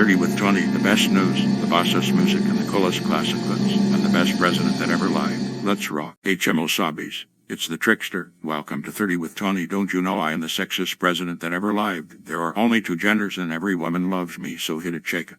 30 with Tony, the best news, the bossest music, and the coolest classic hits, and the best president that ever lived. Let's rock. HMO Sabis. It's the trickster. Welcome to 30 with Tony. Don't you know I am the sexiest president that ever lived? There are only two genders and every woman loves me, so hit it, shake it.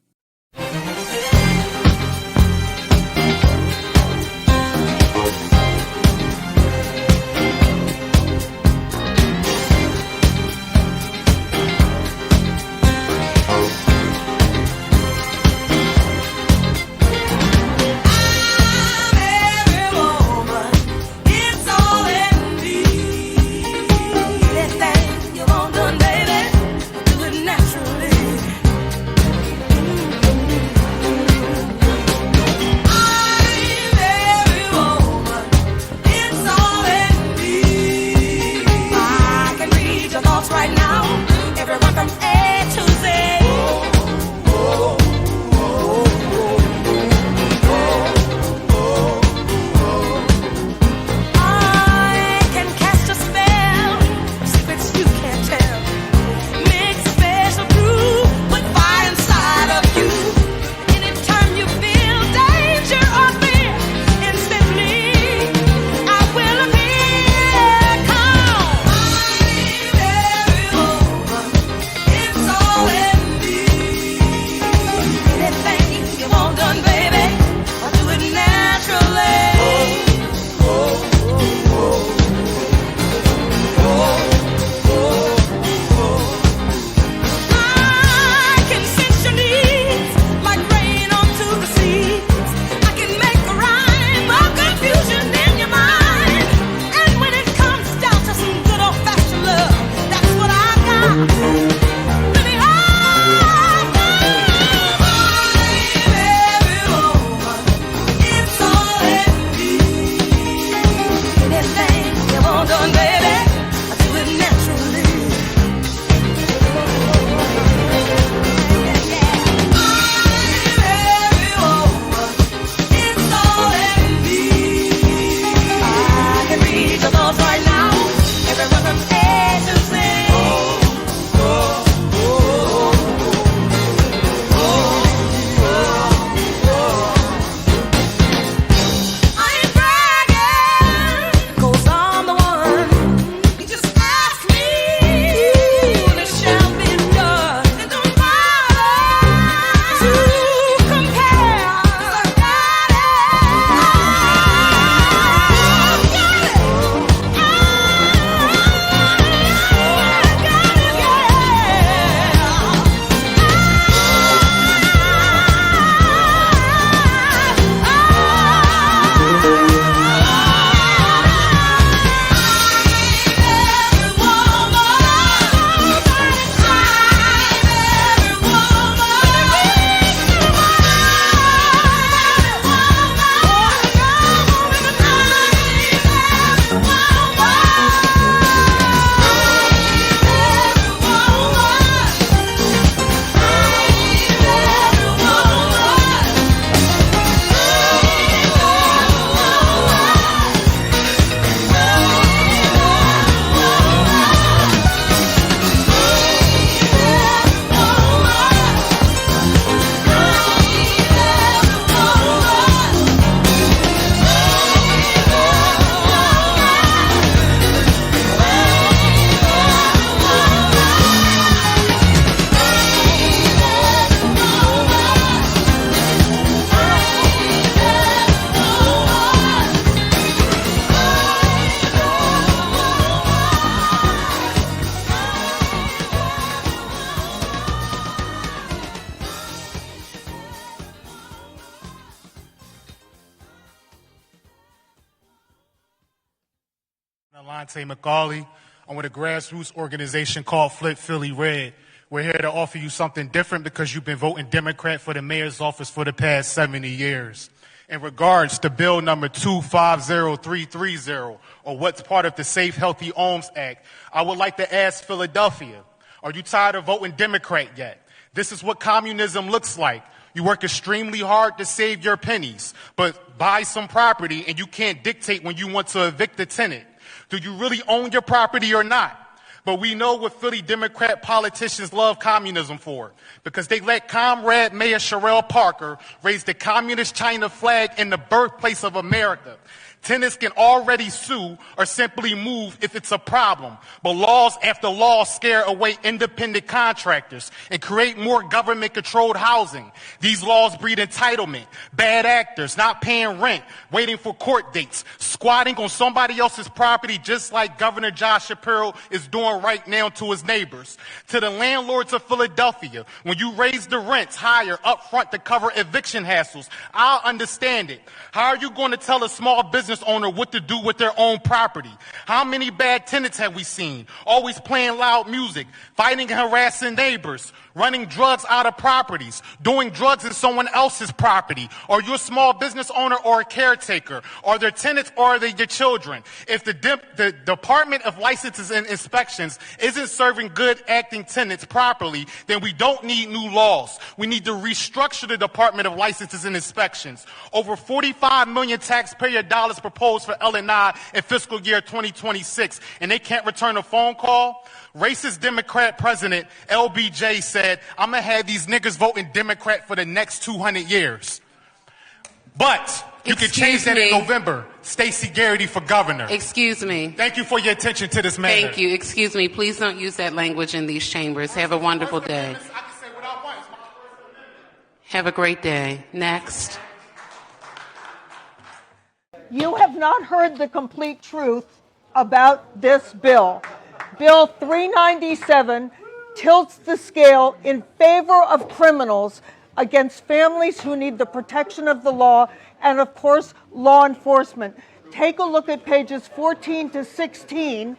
Alante McCauley. I'm with a grassroots organization called Flip Philly Red. We're here to offer you something different because you've been voting Democrat for the mayor's office for the past 70 years. In regards to bill number 250330, or what's part of the Safe Healthy Homes Act, I would like to ask Philadelphia, are you tired of voting Democrat yet? This is what communism looks like. You work extremely hard to save your pennies, but buy some property and you can't dictate when you want to evict the tenant. Do you really own your property or not? But we know what Philly Democrat politicians love communism for, because they let Comrade Mayor Sherelle Parker raise the communist China flag in the birthplace of America. Tenants can already sue or simply move if it's a problem. But laws after laws scare away independent contractors and create more government-controlled housing. These laws breed entitlement, bad actors, not paying rent, waiting for court dates, squatting on somebody else's property just like Governor Josh Shapiro is doing right now to his neighbors. To the landlords of Philadelphia, when you raise the rents higher up front to cover eviction hassles, I'll understand it. How are you going to tell a small business owner what to do with their own property? How many bad tenants have we seen? Always playing loud music, fighting and harassing neighbors, running drugs out of properties, doing drugs in someone else's property. Are you a small business owner or a caretaker? Are there tenants or are they your children? If the Department of Licenses and Inspections isn't serving good acting tenants properly, then we don't need new laws. We need to restructure the Department of Licenses and Inspections. Over 45 million taxpayer dollars proposed for L&I in fiscal year 2026, and they can't return a phone call? Racist Democrat President LBJ said, I'm going to have these niggas voting Democrat for the next 200 years. But you can change that in November. Stacey Garrity for governor. Excuse me. Thank you for your attention to this matter. Thank you. Excuse me. Please don't use that language in these chambers. Have a wonderful day. I can say what I want. It's my First Amendment. Have a great day. Next. You have not heard the complete truth about this bill. Bill 397 tilts the scale in favor of criminals against families who need the protection of the law and, of course, law enforcement. Take a look at pages 14 to 16,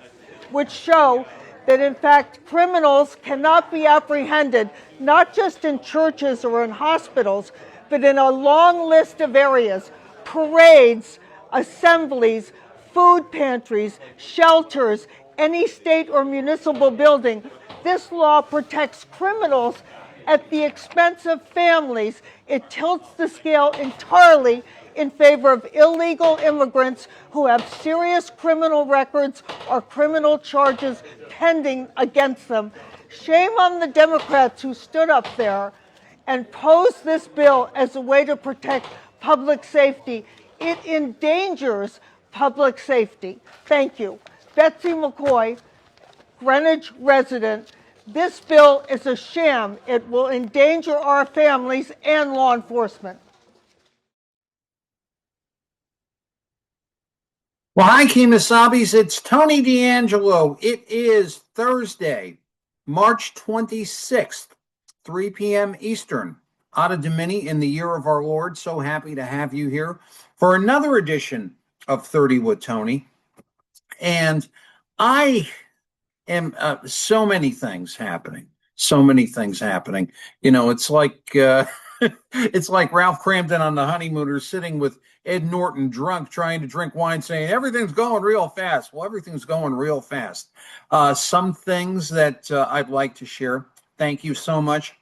which show that, in fact, criminals cannot be apprehended, not just in churches or in hospitals, but in a long list of areas: parades, assemblies, food pantries, shelters, any state or municipal building. This law protects criminals at the expense of families. It tilts the scale entirely in favor of illegal immigrants who have serious criminal records or criminal charges pending against them. Shame on the Democrats who stood up there and posed this bill as a way to protect public safety. It endangers public safety. Thank you. Betsy McCoy, Greenwich resident. This bill is a sham. It will endanger our families and law enforcement. Well, hi, Keemosabis. It's Tony D'Angelo. It is Thursday, March 26th, 3 p.m. Eastern. Ada Domini in the year of our Lord. So happy to have you here for another edition of 30 with Tony. And I am so many things happening. You know, it's like it's like Ralph Cramden on The Honeymooners sitting with Ed Norton drunk, trying to drink wine, saying everything's going real fast. Well, everything's going real fast. Some things that I'd like to share. Thank you so much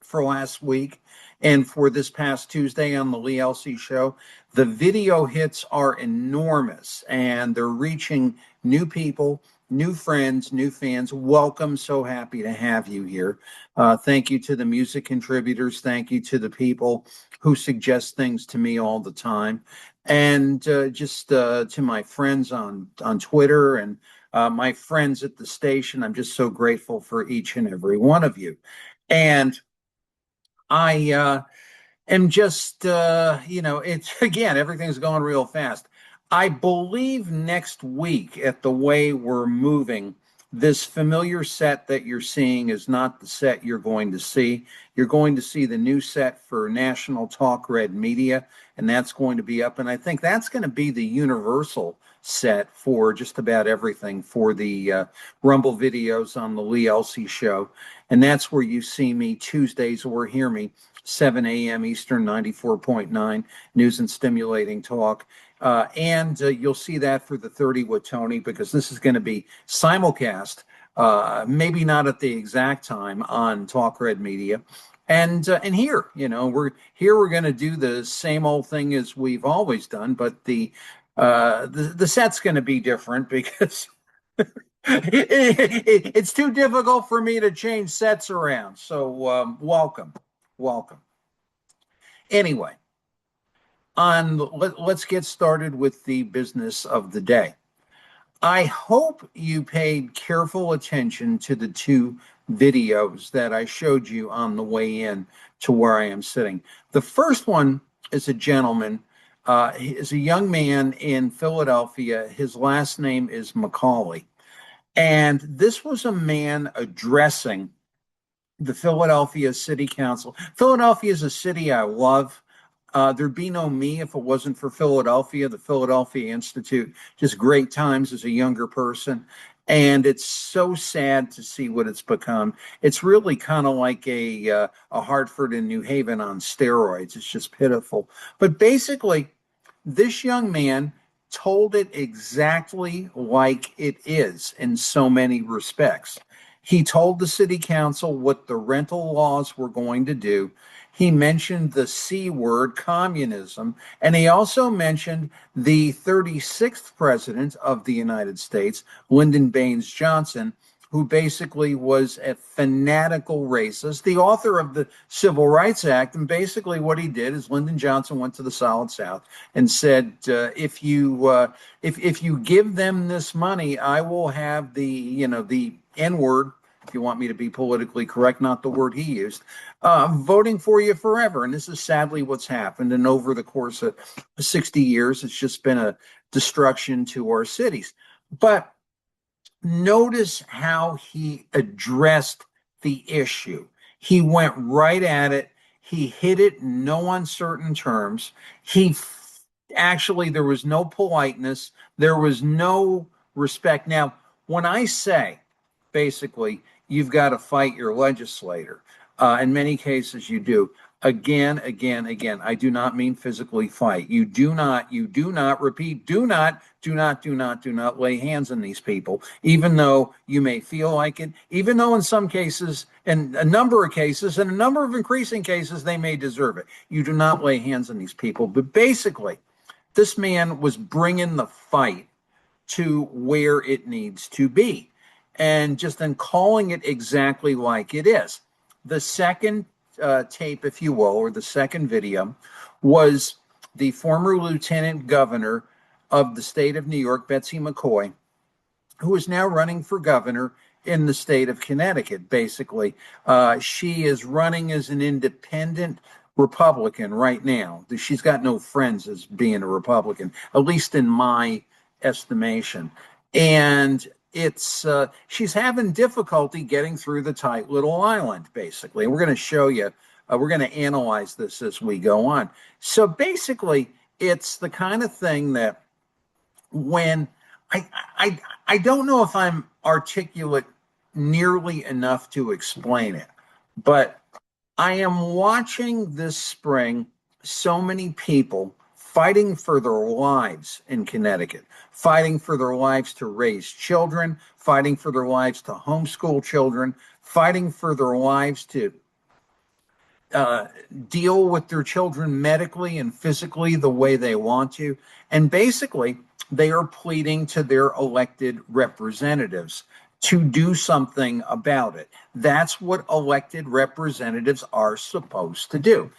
for last week and for this past Tuesday on the Lee Elsey Show. The video hits are enormous, and they're reaching new people, new friends, new fans. Welcome. So happy to have you here. Thank you to the music contributors. Thank you to the people who suggest things to me all the time. And just to my friends on Twitter and my friends at the station, I'm just so grateful for each and every one of you. And I am just, it's, again, everything's going real fast. I believe next week, at the way we're moving, this familiar set that you're seeing is not the set you're going to see. You're going to see the new set for National Talk Red Media, and that's going to be up. And I think that's going to be the universal set for just about everything for the Rumble videos on the Lee Elsey Show. And that's where you see me Tuesdays or hear me 7 a.m. Eastern, 94.9 News and Stimulating Talk. And you'll see that for the 30 with Tony, because this is going to be simulcast, maybe not at the exact time on Talk Red Media. And here, we're going to do the same old thing as we've always done, but the set's going to be different because It's too difficult for me to change sets around. So welcome, welcome. Anyway, let's get started with the business of the day. I hope you paid careful attention to the two videos that I showed you on the way in to where I am sitting. The first one is a gentleman. He is a young man in Philadelphia. His last name is McCauley. And this was a man addressing the Philadelphia City Council. Philadelphia is a city I love. There'd be no me if it wasn't for Philadelphia, the Philadelphia Institute. Just great times as a younger person. And it's so sad to see what it's become. It's really kind of like a Hartford and New Haven on steroids. It's just pitiful. But basically, this young man told it exactly like it is in so many respects. He told the city council what the rental laws were going to do. He mentioned the C word, communism, and he also mentioned the 36th president of the United States, Lyndon Baines Johnson, who basically was a fanatical racist, the author of the Civil Rights Act. And basically what he did is Lyndon Johnson went to the Solid South and said, if you give them this money, I will have the N-word, if you want me to be politically correct, not the word he used, voting for you forever. And this is sadly what's happened. And over the course of 60 years, it's just been a destruction to our cities. But notice how he addressed the issue. He went right at it. He hit it in no uncertain terms. Actually, there was no politeness. There was no respect. Now, when I say, basically, you've got to fight your legislator, in many cases you do. Again, I do not mean physically fight. You do not repeat, do not lay hands on these people, even though you may feel like it, even though in some cases, and a number of cases, and a number of increasing cases, they may deserve it. You do not lay hands on these people. But basically, this man was bringing the fight to where it needs to be, and just then calling it exactly like it is. The second tape, if you will, or the second video, was the former lieutenant governor of the state of New York, Betsy McCoy, who is now running for governor in the state of Connecticut. Basically, she is running as an independent Republican right now. She's got no friends as being a Republican, at least in my estimation. And she's having difficulty getting through the tight little island, basically. And we're going to show you, we're going to analyze this as we go on. So basically, it's the kind of thing that when I don't know if I'm articulate nearly enough to explain it, but I am watching this spring so many people fighting for their lives in Connecticut, fighting for their lives to raise children, fighting for their lives to homeschool children, fighting for their lives to deal with their children medically and physically the way they want to. And basically, they are pleading to their elected representatives to do something about it. That's what elected representatives are supposed to do.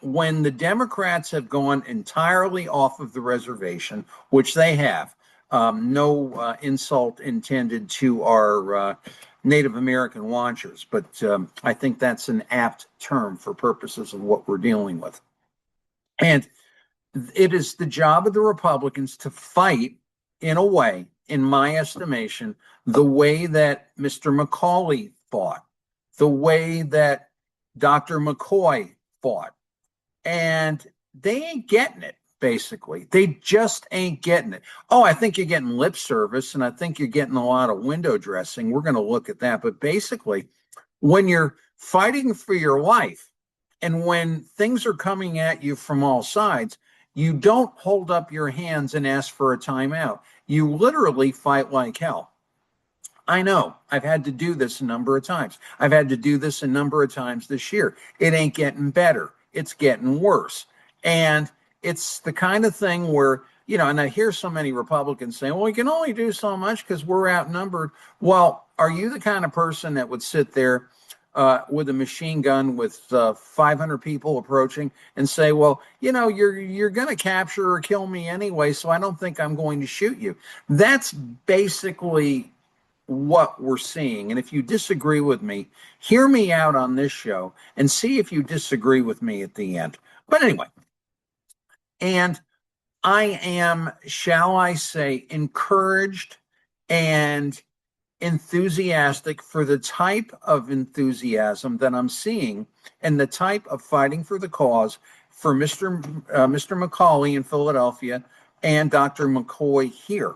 When the Democrats have gone entirely off of the reservation, which they have, no insult intended to our Native American watchers, but I think that's an apt term for purposes of what we're dealing with. And it is the job of the Republicans to fight, in a way, in my estimation, the way that Mr. McCauley fought, the way that Dr. McCoy fought. And they ain't getting it, basically. They just ain't getting it. Oh, I think you're getting lip service, and I think you're getting a lot of window dressing. We're going to look at that. But basically, when you're fighting for your life, and when things are coming at you from all sides, you don't hold up your hands and ask for a timeout. You literally fight like hell. I know I've had to do this a number of times. I've had to do this a number of times this year. It ain't getting better. It's getting worse. And it's the kind of thing where and I hear so many Republicans saying, well, we can only do so much because we're outnumbered. Well, are you the kind of person that would sit there with a machine gun with 500 people approaching and say, well, you're going to capture or kill me anyway, so I don't think I'm going to shoot you? That's basically what we're seeing. And if you disagree with me, hear me out on this show and see if you disagree with me at the end. But anyway, and I am, shall I say, encouraged and enthusiastic for the type of enthusiasm that I'm seeing and the type of fighting for the cause for Mr. McCauley in Philadelphia and Dr. McCoy here.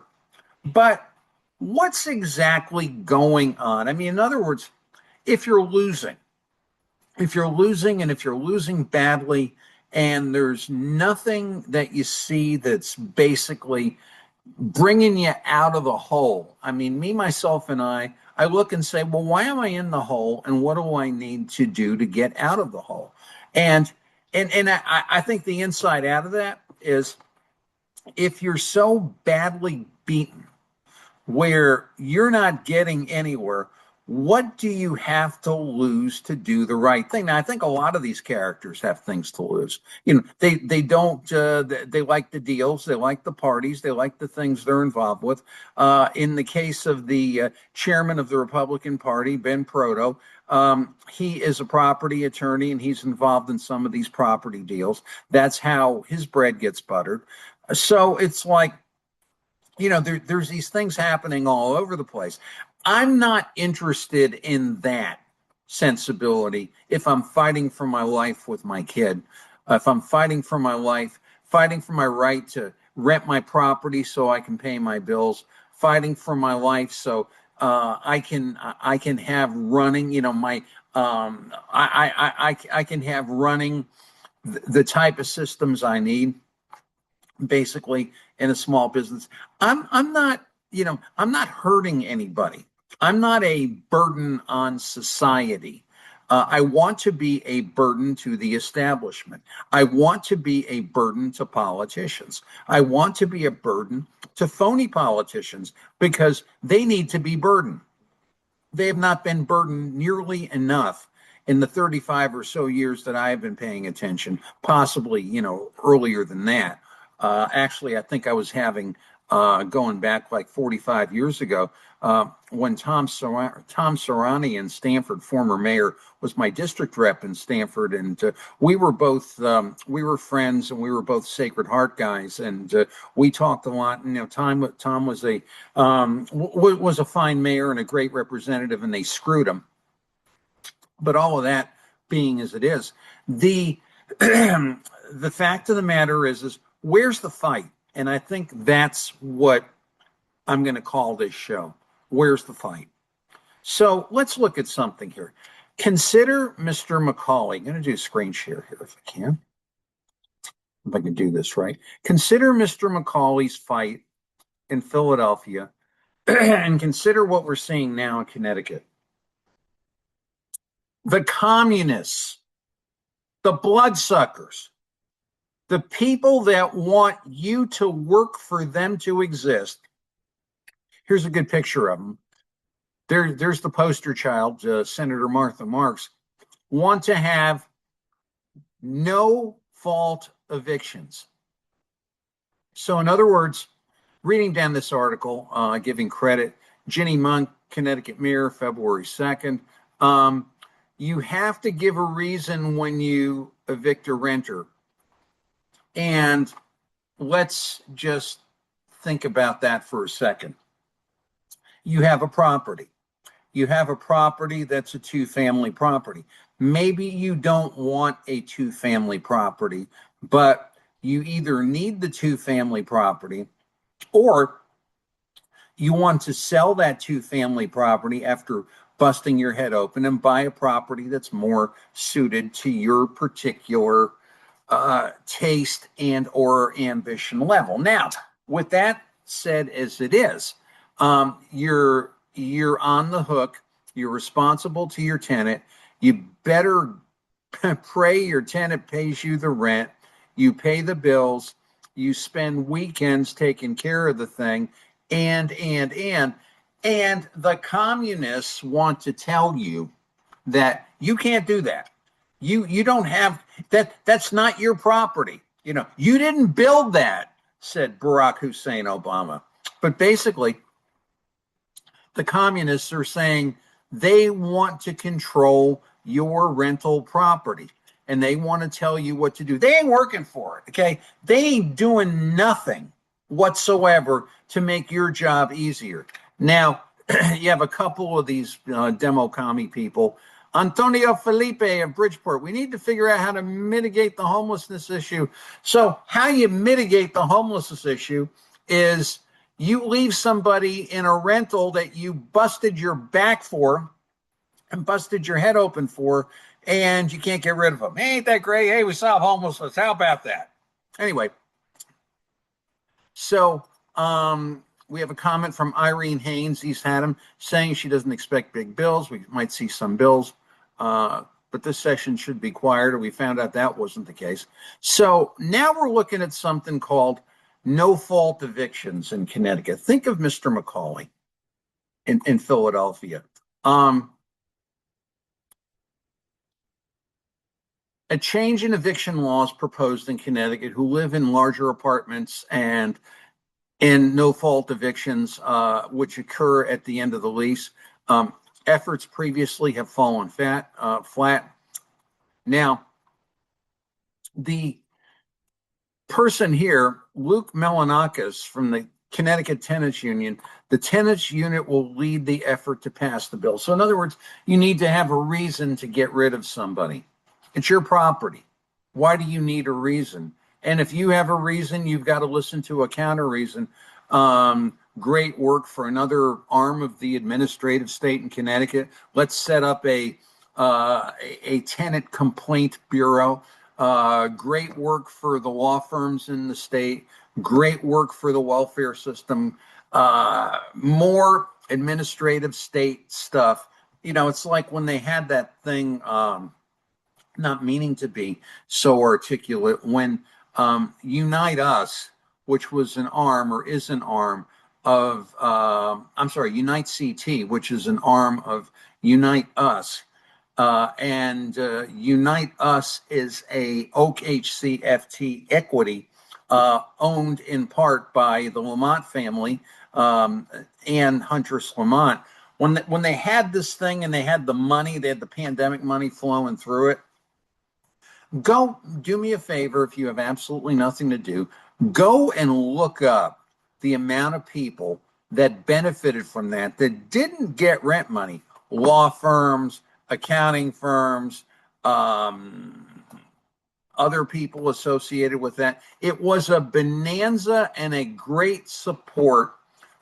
But what's exactly going on? I mean, in other words, if you're losing and if you're losing badly and there's nothing that you see that's basically bringing you out of the hole. I mean, me, myself, and I look and say, well, why am I in the hole and what do I need to do to get out of the hole? And I think the inside out of that is if you're so badly beaten where you're not getting anywhere, what do you have to lose to do the right thing? Now, I think a lot of these characters have things to lose. They don't, they like the deals, they like the parties, they like the things they're involved with. In the case of the chairman of the Republican Party, Ben Proto, he is a property attorney and he's involved in some of these property deals. That's how his bread gets buttered. So it's like, there's these things happening all over the place. I'm not interested in that sensibility if I'm fighting for my life with my kid, if I'm fighting for my life, fighting for my right to rent my property so I can pay my bills, fighting for my life so I can have running, I can have running the type of systems I need, basically in a small business. I'm not hurting anybody. I'm not a burden on society. I want to be a burden to the establishment. I want to be a burden to politicians. I want to be a burden to phony politicians because they need to be burdened. They have not been burdened nearly enough in the 35 or so years that I have been paying attention, possibly, earlier than that. Actually, I think I was having, going back like 45 years ago, when Tom Serrani in Stamford, former mayor, was my district rep in Stamford. And we were both, we were friends and we were both Sacred Heart guys. And we talked a lot. And, Tom was a fine mayor and a great representative, and they screwed him. But all of that being as it is, the fact of the matter is where's the fight? And I think that's what I'm going to call this show. Where's the fight? So let's look at something here. Consider Mr. McCauley. I'm going to do screen share here if I can. If I can do this right. Consider Mr. McCauley's fight in Philadelphia and consider what we're seeing now in Connecticut. The communists, the bloodsuckers, the people that want you to work for them to exist. Here's a good picture of them. There's the poster child, Senator Martha Marks, want to have no fault evictions. So in other words, reading down this article, giving credit, Ginny Monk, Connecticut Mirror, February 2nd. You have to give a reason when you evict a renter. And let's just think about that for a second. You have a property. You have a property that's a two-family property. Maybe you don't want a two-family property, but you either need the two-family property or you want to sell that two-family property after busting your head open and buy a property that's more suited to your particular taste and or ambition level. Now, with that said as it is, you're on the hook. You're responsible to your tenant. You better pray your tenant pays you the rent. You pay the bills. You spend weekends taking care of the thing, and the communists want to tell you that you can't do that. You don't have that. That's not your property. You know, you didn't build that, said Barack Hussein Obama. But basically, the communists are saying they want to control your rental property and they want to tell you what to do. They ain't working for it, okay? They ain't doing nothing whatsoever to make your job easier. Now, you have a couple of these demo commie people. Antonio Felipe of Bridgeport, we need to figure out how to mitigate the homelessness issue. So how you mitigate the homelessness issue is you leave somebody in a rental that you busted your back for and busted your head open for, and you can't get rid of them. Ain't that great? Hey, we solve homelessness. How about that? Anyway, so we have a comment from Irene Haynes, East Haddam, saying she doesn't expect big bills. We might see some bills, but this session should be quieter. We found out that wasn't the case. So now we're looking at something called no-fault evictions in Connecticut. Think of Mr. McCauley in Philadelphia. A change in eviction laws proposed in Connecticut who live in larger apartments and in no-fault evictions, which occur at the end of the lease. Efforts previously have fallen flat. Now, the person here, Luke Melanakis from the Connecticut Tenants Union, the tenants unit will lead the effort to pass the bill. So in other words, you need to have a reason to get rid of somebody. It's your property. Why do you need a reason? And if you have a reason, you've got to listen to a counter reason. Great work for another arm of the administrative state in Connecticut. Let's set up a tenant complaint bureau. Great work for the law firms in the state. Great work for the welfare system. More administrative state stuff. You know, it's like when they had that thing, not meaning to be so articulate, when Unite Us, which was an arm or is an arm of, Unite CT, which is an arm of Unite Us. And Unite Us is a Oak HCFT equity owned in part by the Lamont family and Huntress Lamont. When they had this thing and they had the money, they had the pandemic money flowing through it. Go do me a favor if you have absolutely nothing to do. Go and look up the amount of people that benefited from that didn't get rent money. Law firms, accounting firms, other people associated with that. It was a bonanza and a great support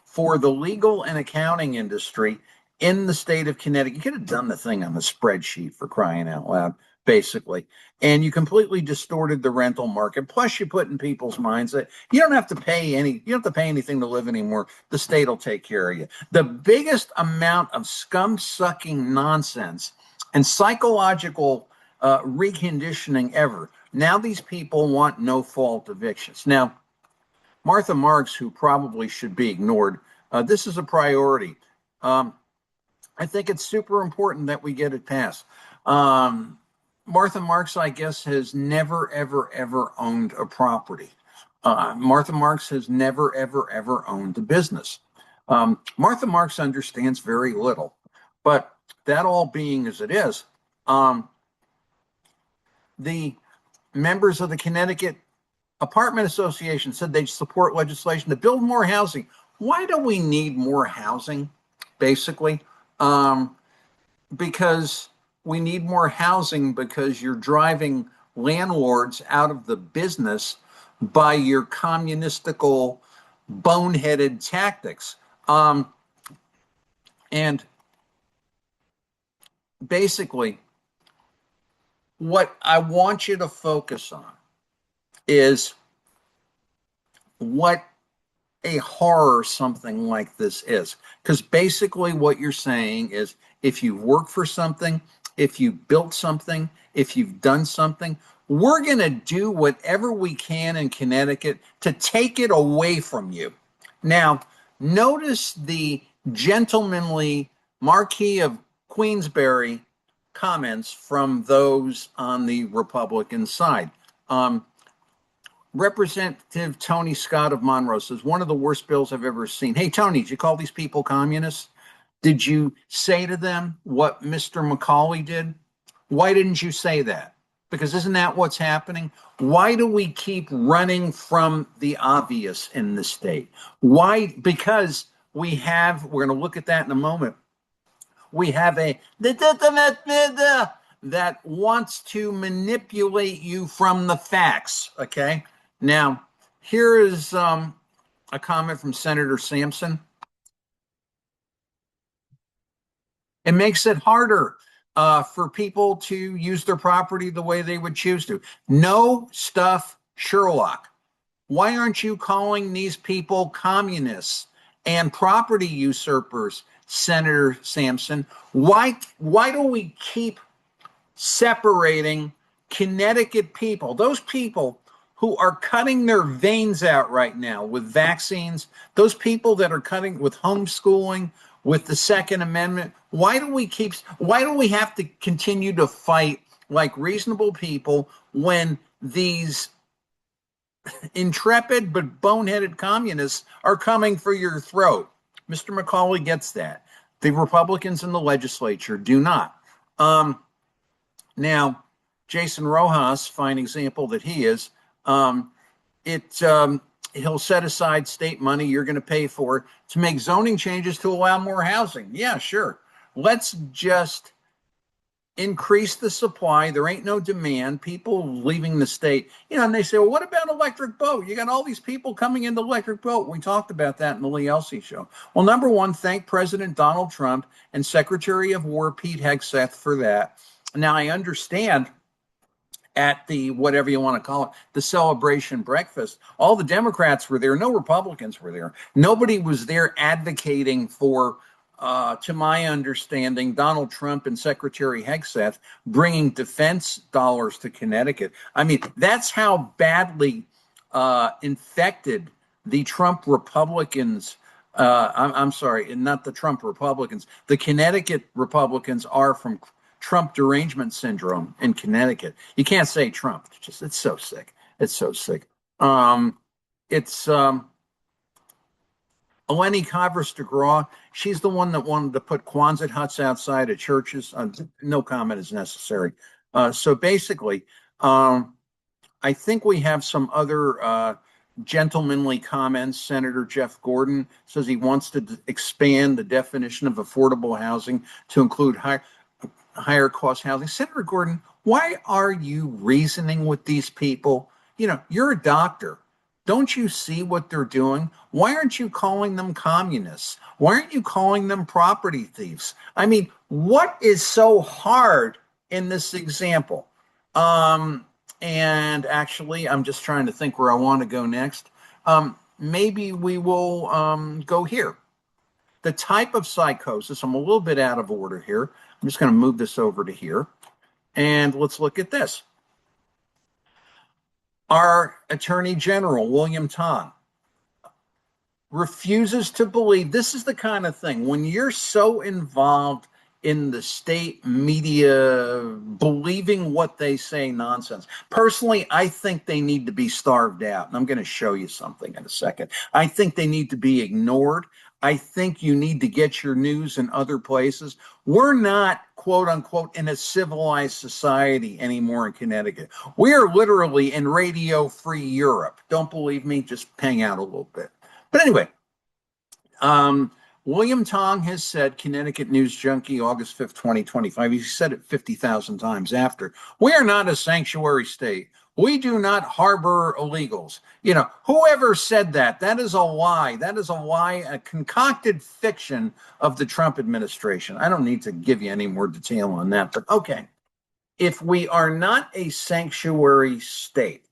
for the legal and accounting industry in the state of Connecticut. You could have done the thing on the spreadsheet, for crying out loud, basically. And you completely distorted the rental market. Plus, you put in people's minds that you don't have to pay anything to live anymore. The state will take care of you. The biggest amount of scum-sucking nonsense and psychological reconditioning ever. Now these people want no-fault evictions. Now, Martha Marks, who probably should be ignored, this is a priority. I think it's super important that we get it passed. Martha Marks, I guess, has never, ever, ever owned a property. Martha Marks has never, ever, ever owned a business. Martha Marks understands very little. But that all being as it is, the members of the Connecticut Apartment Association said they support legislation to build more housing. Why do we need more housing, basically? Because we need more housing because you're driving landlords out of the business by your communistical, boneheaded tactics. And basically, what I want you to focus on is what a horror something like this is. Because basically what you're saying is if you work for something, if you built something, if you've done something, we're going to do whatever we can in Connecticut to take it away from you. Now, notice the gentlemanly Marquis of Queensberry comments from those on the Republican side. Representative Tony Scott of Monroe says, one of the worst bills I've ever seen. Hey, Tony, did you call these people communists? Did you say to them what Mr. McCauley did? Why didn't you say that? Because isn't that what's happening? Why do we keep running from the obvious in the state? Why? Because we're going to look at that in a moment. We have that wants to manipulate you from the facts, okay? Now, here is a comment from Senator Sampson. It makes it harder for people to use their property the way they would choose to. No stuff, Sherlock. Why aren't you calling these people communists and property usurpers, Senator Sampson? Why do we keep separating Connecticut people, those people who are cutting their veins out right now with vaccines, those people that are cutting with homeschooling, with the Second Amendment? Why do we have to continue to fight like reasonable people when these intrepid but boneheaded communists are coming for your throat? Mr. McCauley gets that. The Republicans in the legislature do not. Now, Jason Rojas, fine example that he is, he'll set aside state money you're going to pay for to make zoning changes to allow more housing. Yeah, sure. Let's just increase the supply. There ain't no demand. People leaving the state, and they say, well, what about electric boat? You got all these people coming into electric boat. We talked about that in the Lee Elsey show. Well, number one, thank President Donald Trump and Secretary of War Pete Hegseth for that. Now, I understand at the, whatever you want to call it, the celebration breakfast, all the Democrats were there. No Republicans were there. Nobody was there advocating for, to my understanding, Donald Trump and Secretary Hegseth bringing defense dollars to Connecticut. I mean, that's how badly infected the Trump Republicans, I'm sorry, not the Trump Republicans, the Connecticut Republicans are from Trump derangement syndrome in Connecticut. You can't say Trump. It's so sick. It's so sick. Eleni Cavers DeGraw, she's the one that wanted to put Quonset huts outside of churches. No comment is necessary. So basically, I think we have some other gentlemanly comments. Senator Jeff Gordon says he wants to expand the definition of affordable housing to include higher cost housing. Senator Gordon, why are you reasoning with these people? You're a doctor. Don't you see what they're doing? Why aren't you calling them communists? Why aren't you calling them property thieves? I mean, what is so hard in this example? And actually, I'm just trying to think where I want to go next. Maybe we will go here. The type of psychosis, I'm a little bit out of order here. I'm just going to move this over to here. And let's look at this. Our Attorney General, William Tong, refuses to believe. This is the kind of thing, when you're so involved in the state media, believing what they say nonsense. Personally, I think they need to be starved out. And I'm going to show you something in a second. I think they need to be ignored. I think you need to get your news in other places. We're not, quote unquote, in a civilized society anymore in Connecticut. We are literally in radio-free Europe. Don't believe me? Just hang out a little bit. But anyway, William Tong has said, Connecticut News Junkie, August 5th, 2025. He said it 50,000 times after. We are not a sanctuary state. We do not harbor illegals. Whoever said that, that is a lie. That is a lie, a concocted fiction of the Trump administration. I don't need to give you any more detail on that, but okay. If we are not a sanctuary state,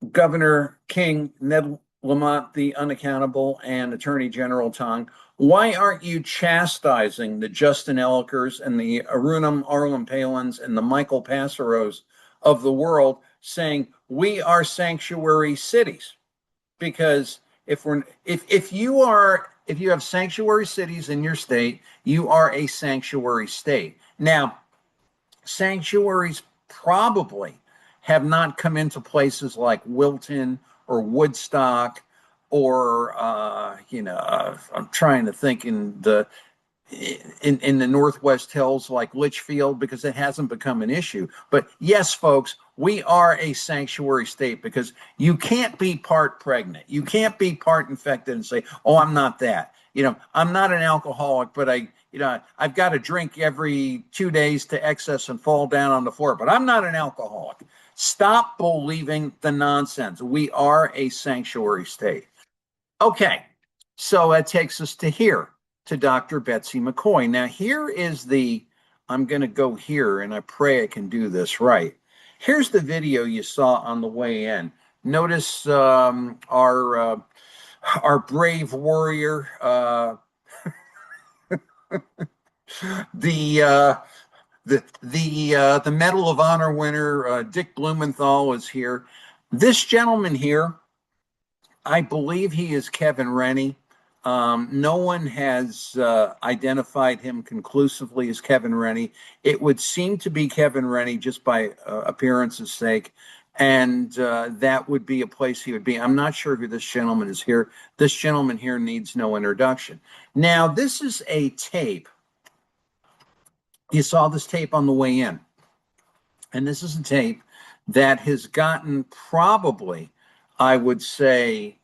Governor King, Ned Lamont the Unaccountable and Attorney General Tong, why aren't you chastising the Justin Ellikers and the Arunam Arlen Palins and the Michael Passeros of the world, saying we are sanctuary cities? Because if you have sanctuary cities in your state, you are a sanctuary state. Now, sanctuaries probably have not come into places like Wilton or Woodstock or I'm trying to think in the Northwest Hills like Litchfield, because it hasn't become an issue. But yes, folks, we are a sanctuary state, because you can't be part pregnant. You can't be part infected and say, oh, I'm not that. I'm not an alcoholic, but I've got to drink every 2 days to excess and fall down on the floor, but I'm not an alcoholic. Stop believing the nonsense. We are a sanctuary state. Okay, so that takes us to here, to Dr. Betsy McCoy. Now, I'm going to go here, and I pray I can do this right. Here's the video you saw on the way in. Notice our brave warrior, the Medal of Honor winner, Dick Blumenthal, is here. This gentleman here, I believe he is Kevin Rennie. No one has identified him conclusively as Kevin Rennie. It would seem to be Kevin Rennie just by appearance's sake, and that would be a place he would be. I'm not sure who this gentleman is here. This gentleman here needs no introduction. Now, this is a tape. You saw this tape on the way in, and this is a tape that has gotten probably, I would say,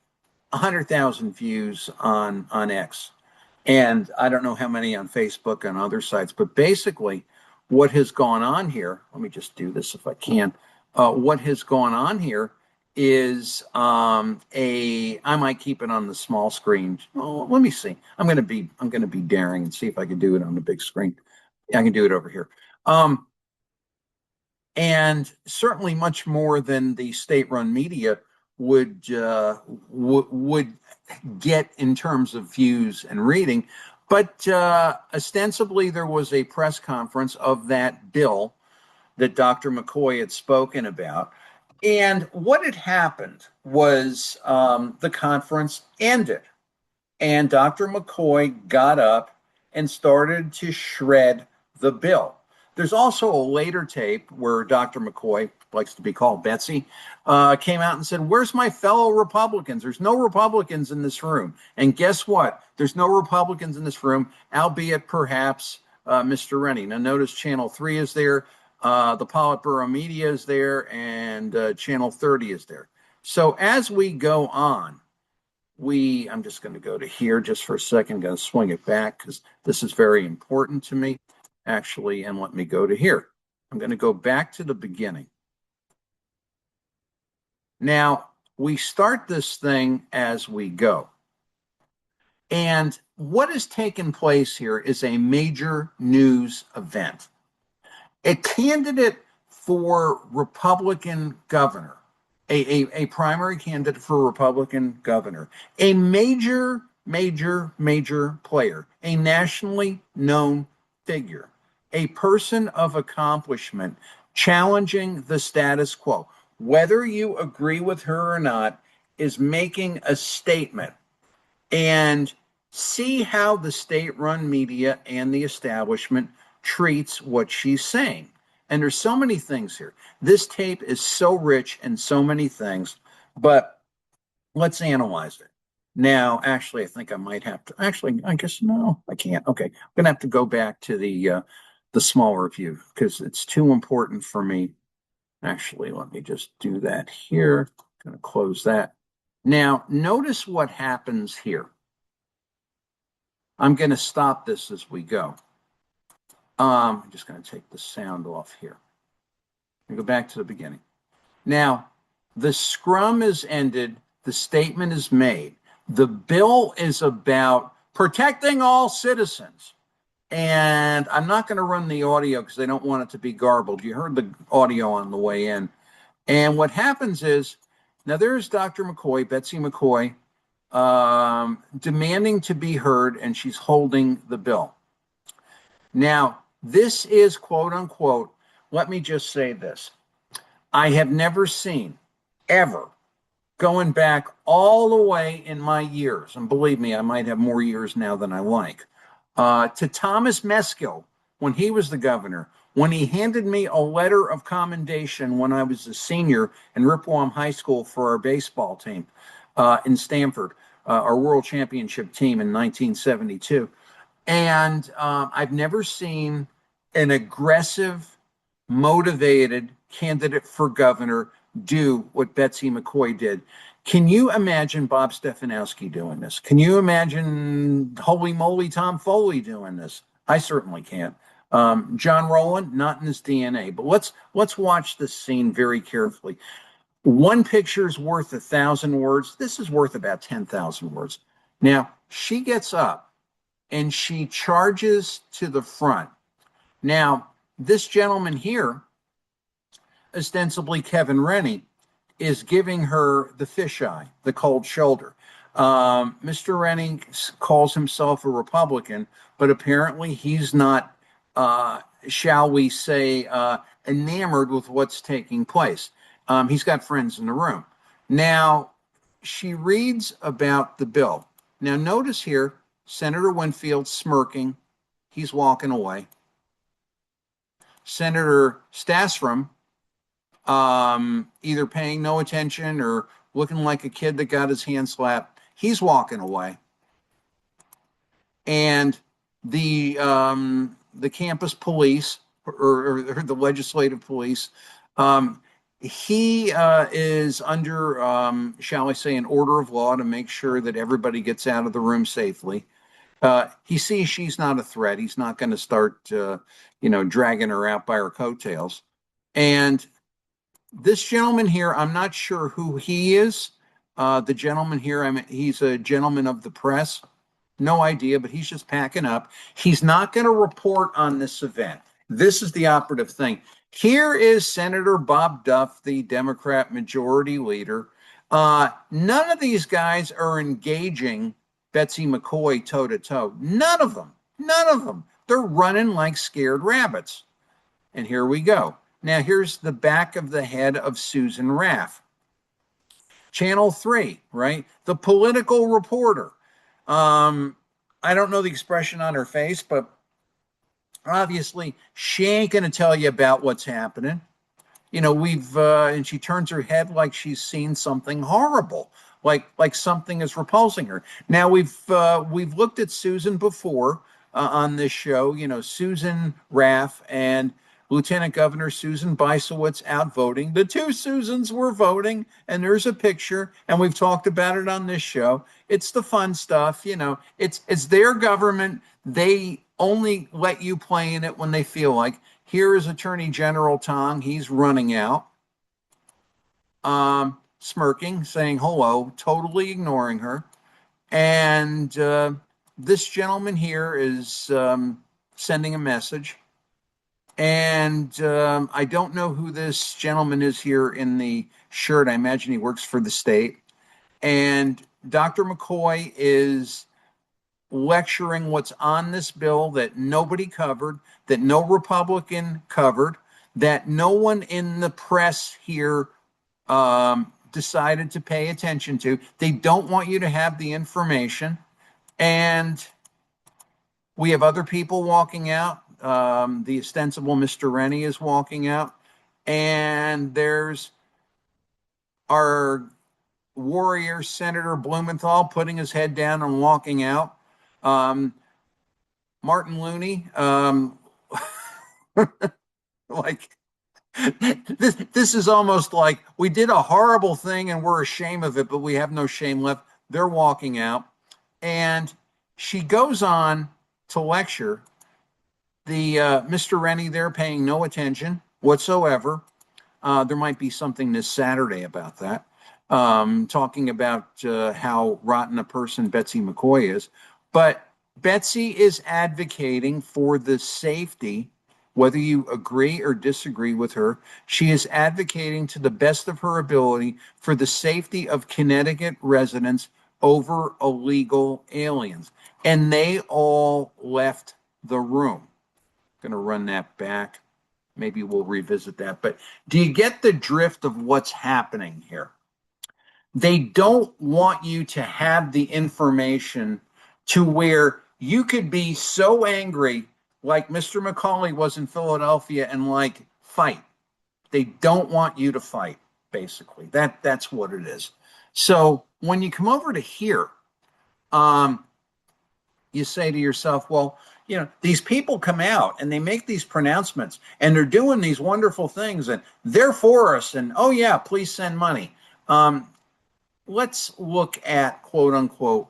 100,000 views on X, and I don't know how many on Facebook and other sites. But basically, what has gone on here, let me just do this if I can. What has gone on here is I might keep it on the small screen. Oh, let me see. I'm going to be daring and see if I can do it on the big screen. I can do it over here. And certainly much more than the state-run media would get in terms of views and reading. But ostensibly, there was a press conference of that bill that Dr. McCoy had spoken about. And what had happened was the conference ended, and Dr. McCoy got up and started to shred the bill. There's also a later tape where Dr. McCoy, likes to be called Betsy, came out and said, where's my fellow Republicans? There's no Republicans in this room. And guess what? There's no Republicans in this room, albeit perhaps Mr. Rennie. Now notice Channel 3 is there, the Politburo Media is there, and Channel 30 is there. So as we go on, I'm just going to go to here just for a second. I'm going to swing it back because this is very important to me, actually, and let me go to here. I'm going to go back to the beginning. Now, we start this thing as we go. And what has taken place here is a major news event. A candidate for Republican governor, a primary candidate for Republican governor, a major player, a nationally known figure, a person of accomplishment, challenging the status quo, whether you agree with her or not, is making a statement. And see how the state-run media and the establishment treats what she's saying. And there's so many things here. This tape is so rich in so many things, but let's analyze it. Now, actually, I think I might have to, I guess, no, I can't. Okay, I'm going to have to go back to the smaller view because it's too important for me. Actually, let me just do that here. I'm going to close that. Now, notice what happens here. I'm going to stop this as we go. I'm just going to take the sound off here. And go back to the beginning. Now, the scrum is ended. The statement is made. The bill is about protecting all citizens. And I'm not going to run the audio because I don't want it to be garbled. You heard the audio on the way in. And what happens is Now there's Dr. McCoy, Betsy McCoy, demanding to be heard, and she's holding the bill. Now, this is quote unquote, let me just say this. I have never seen ever, going back all the way in my years, and believe me, I might have more years now than I like, to Thomas Meskill when he was the governor, when he handed me a letter of commendation when I was a senior in Ripplewam High School for our baseball team in Stamford, our world championship team in 1972. And I've never seen an aggressive, motivated candidate for governor do what Betsy McCoy did. Can you imagine Bob Stefanowski doing this? Can you imagine holy moly Tom Foley doing this? I certainly can't. John Rowland, not in his DNA. But let's watch this scene very carefully. One picture's worth 1,000 words. This is worth about 10,000 words. Now, she gets up and she charges to the front. Now, this gentleman here, ostensibly Kevin Rennie, is giving her the fisheye, the cold shoulder. Mr. Rennie calls himself a Republican, but apparently he's not, shall we say, enamored with what's taking place. He's got friends in the room. Now, she reads about the bill. Now, notice here, Senator Winfield smirking. He's walking away. Senator Stassrom, either paying no attention or looking like a kid that got his hand slapped. He's walking away. And the campus police or the legislative police, he is under, shall I say, an order of law to make sure that everybody gets out of the room safely. He sees she's not a threat. He's not going to start, dragging her out by her coattails. And this gentleman here, I'm not sure who he is. The gentleman here, he's a gentleman of the press. No idea, but he's just packing up. He's not going to report on this event. This is the operative thing. Here is Senator Bob Duff, the Democrat majority leader. None of these guys are engaging Betsy McCoy toe to toe. None of them. They're running like scared rabbits. And here we go. Now, here's the back of the head of Susan Raff. Channel 3, right? The political reporter. I don't know the expression on her face, but obviously she ain't going to tell you about what's happening. And she turns her head like she's seen something horrible, like something is repulsing her. Now, we've looked at Susan before on this show, Susan Raff and Lieutenant Governor Susan Bysiewicz out voting. The two Susans were voting, and there's a picture, and we've talked about it on this show. It's the fun stuff, it's their government. They only let you play in it when they feel like. Here is Attorney General Tong. He's running out, smirking, saying hello, totally ignoring her. And this gentleman here is sending a message. And I don't know who this gentleman is here in the shirt. I imagine he works for the state. And Dr. McCoy is lecturing what's on this bill that nobody covered, that no Republican covered, that no one in the press here decided to pay attention to. They don't want you to have the information. And we have other people walking out. The ostensible Mr. Rennie is walking out. And there's our warrior, Senator Blumenthal, putting his head down and walking out. Martin Looney, like this is almost like we did a horrible thing and we're ashamed of it, but we have no shame left. They're walking out, and she goes on to lecture the Mr. Rennie there, paying no attention whatsoever. There might be something this Saturday about that, talking about how rotten a person Betsy McCoy is. But Betsy is advocating for the safety Whether you agree or disagree with her, she is advocating to the best of her ability for the safety of Connecticut residents over illegal aliens. And they all left the room. Going to run that back. Maybe we'll revisit that. But do you get the drift of what's happening here? They don't want you to have the information to where you could be so angry like Mr. McCauley was in Philadelphia and like fight. They don't want you to fight, basically. That's what it is. So when you come over to here, you say to yourself, well, you know, these people come out and they make these pronouncements and they're doing these wonderful things and they're for us and, oh yeah, please send money. Let's look at, quote unquote,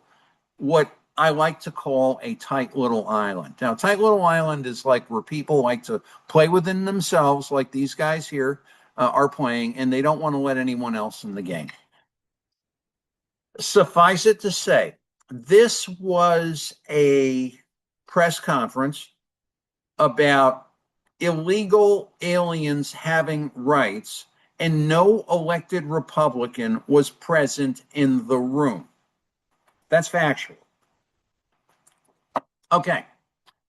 what I like to call a tight little island. Now, tight little island is like where people like to play within themselves, like these guys here are playing, and they don't want to let anyone else in the game. Suffice it to say, this was a press conference about illegal aliens having rights, and no elected Republican was present in the room. That's factual. Okay,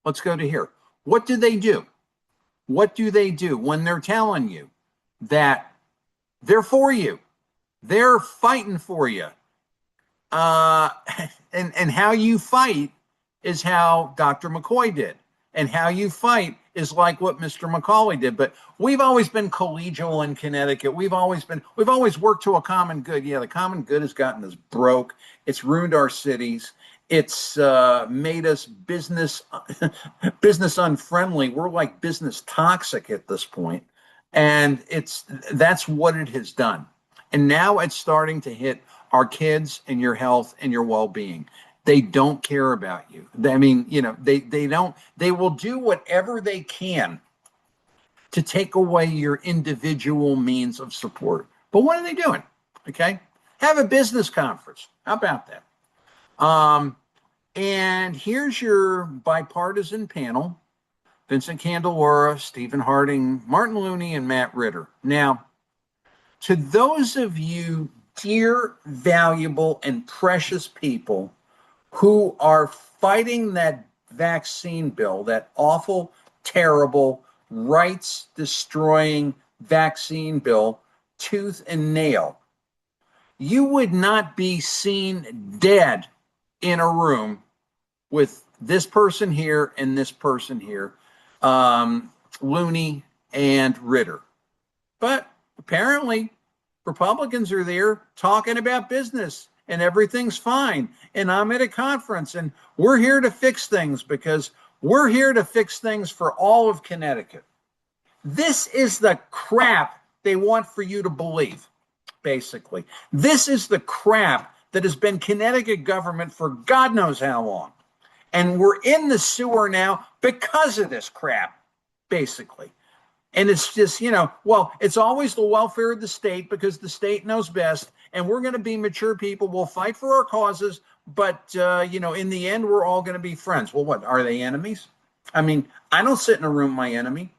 let's go to here. What do they do? What do they do when they're telling you that they're for you? They're fighting for you. And how you fight is how Dr. McCoy did. And how you fight is like what Mr. McCauley did. But we've always been collegial in Connecticut. We've always worked to a common good. Yeah, the common good has gotten us broke. It's ruined our cities. It's made us business unfriendly. We're like business toxic at this point. And that's what it has done. And now it's starting to hit our kids and your health and your well-being. They don't care about you. I mean, you know, they will do whatever they can to take away your individual means of support. But what are they doing? Okay. Have a business conference. How about that? And here's your bipartisan panel: Vincent Candelora, Stephen Harding, Martin Looney, and Matt Ritter. Now, to those of you dear, valuable, and precious people who are fighting that vaccine bill, that awful, terrible, rights-destroying vaccine bill, tooth and nail, you would not be seen dead in a room with this person here and this person here, Looney and Ritter. But apparently Republicans are there talking about business and everything's fine. And I'm at a conference and we're here to fix things because we're here to fix things for all of Connecticut. This is the crap they want for you to believe, basically. This is the crap that has been Connecticut government for God knows how long. And we're in the sewer now because of this crap, basically. And it's just, you know, well, it's always the welfare of the state because the state knows best. And we're going to be mature people. We'll fight for our causes. But, you know, in the end, we're all going to be friends. Well, what? Are they enemies? I mean, I don't sit in a room with my enemy.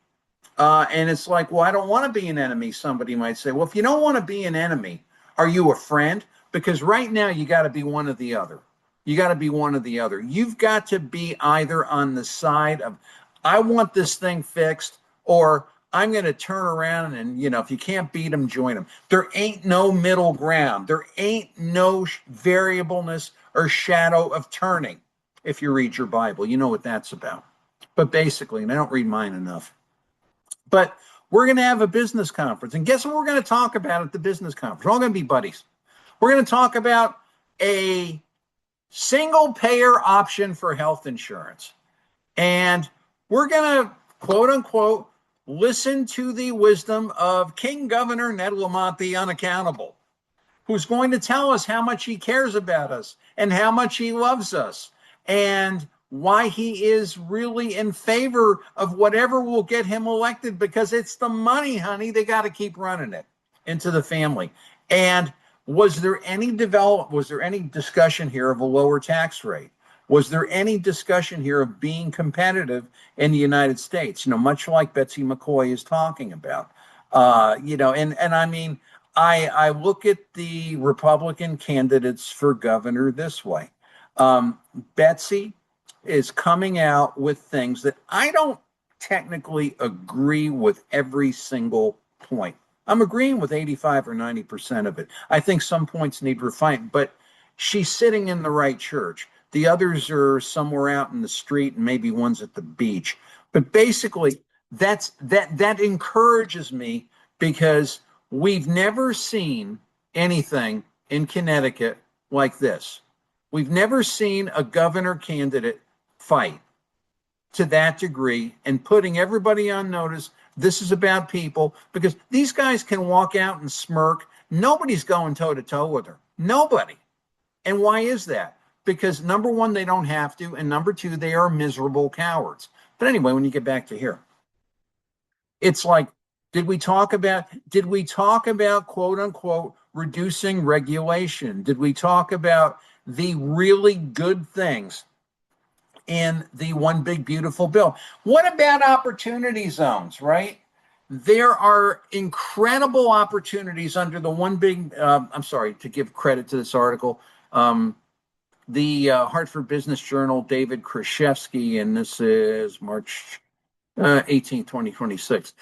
And it's like, well, I don't want to be an enemy. Somebody might say, well, if you don't want to be an enemy, are you a friend? Because right now you got to be one or the other. You got to be one or the other. You've got to be either on the side of, I want this thing fixed, or I'm going to turn around and, you know, if you can't beat them, join them. There ain't no middle ground. There ain't no variableness or shadow of turning. If you read your Bible, you know what that's about. But basically, and I don't read mine enough. But we're going to have a business conference. And guess what we're going to talk about at the business conference? We're all going to be buddies. We're going to talk about a single payer option for health insurance. And we're going to, quote unquote, listen to the wisdom of King Governor Ned Lamont the Unaccountable, who's going to tell us how much he cares about us and how much he loves us and why he is really in favor of whatever will get him elected, because it's the money, honey. They got to keep running it into the family. And was there any discussion here of a lower tax rate? Was there any discussion here of being competitive in the United States? Much like Betsy McCoy is talking about. And I mean, I look at the Republican candidates for governor this way. Betsy is coming out with things that I don't technically agree with every single point. I'm agreeing with 85 or 90% of it. I think some points need refinement, but she's sitting in the right church. The others are somewhere out in the street, and maybe one's at the beach. But basically, that encourages me, because we've never seen anything in Connecticut like this. We've never seen a governor candidate fight to that degree and putting everybody on notice. This is about people, because these guys can walk out and smirk. Nobody's going toe to toe with her. Nobody. And why is that? Because number one, they don't have to. And number two, they are miserable cowards. But anyway, when you get back to here, it's like, did we talk about quote unquote reducing regulation? Did we talk about the really good things in the One Big Beautiful Bill? What about opportunity zones, right? There are incredible opportunities under the One Big, I'm sorry to give credit to this article, the Hartford Business Journal, David Krashevsky, and this is March 18, 2026.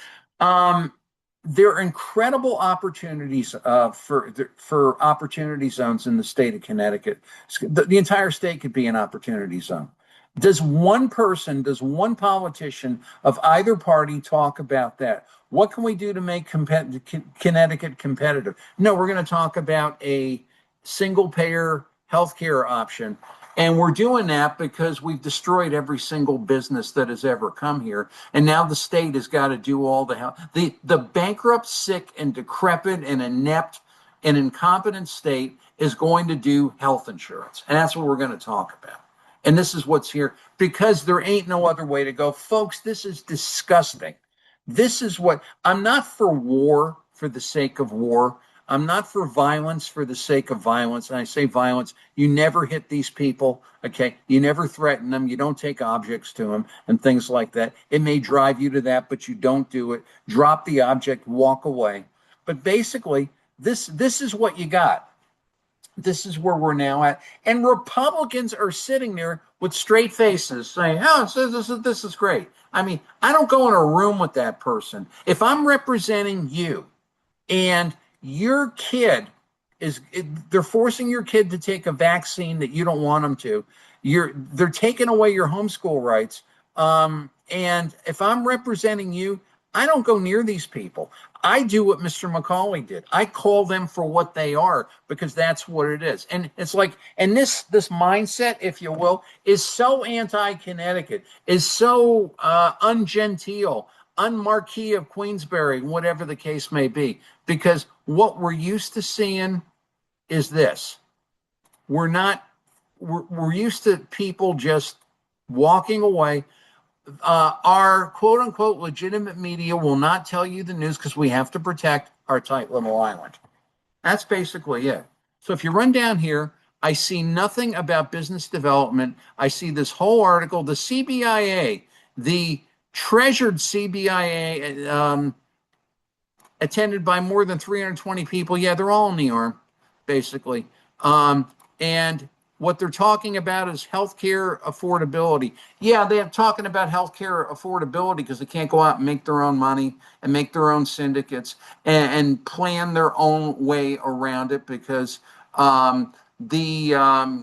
There are incredible opportunities for opportunity zones in the state of Connecticut. The entire state could be an opportunity zone. Does one politician of either party talk about that? What can we do to make Connecticut competitive? No, we're going to talk about a single payer healthcare option. And we're doing that because we've destroyed every single business that has ever come here. And now the state has got to do all the help. The bankrupt, sick, and decrepit, and inept and incompetent state is going to do health insurance. And that's what we're going to talk about. And this is what's here, because there ain't no other way to go. Folks, this is disgusting. This is what, I'm not for war for the sake of war. I'm not for violence for the sake of violence. And I say violence, you never hit these people, okay? You never threaten them. You don't take objects to them and things like that. It may drive you to that, but you don't do it. Drop the object, walk away. But basically, this is what you got. This is where we're now at. And Republicans are sitting there with straight faces saying, oh, this is great. I mean, I don't go in a room with that person. If I'm representing you and your kid they're forcing your kid to take a vaccine that you don't want them to, they're taking away your homeschool rights. And if I'm representing you, I don't go near these people. I do what Mr. McCauley did. I call them for what they are, because that's what it is. And it's like, and this mindset, if you will, is so anti-Connecticut, is so ungenteel, unmarquee of Queensberry, whatever the case may be. Because what we're used to seeing is this. We're used to people just walking away. Our quote unquote legitimate media will not tell you the news because we have to protect our tight little island. That's basically it. So if you run down here, I see nothing about business development. I see this whole article, the CBIA, the treasured CBIA, attended by more than 320 people. Yeah, they're all in the arm, basically. And what they're talking about is healthcare affordability. Yeah, they're talking about healthcare affordability because they can't go out and make their own money and make their own syndicates and plan their own way around it, because they are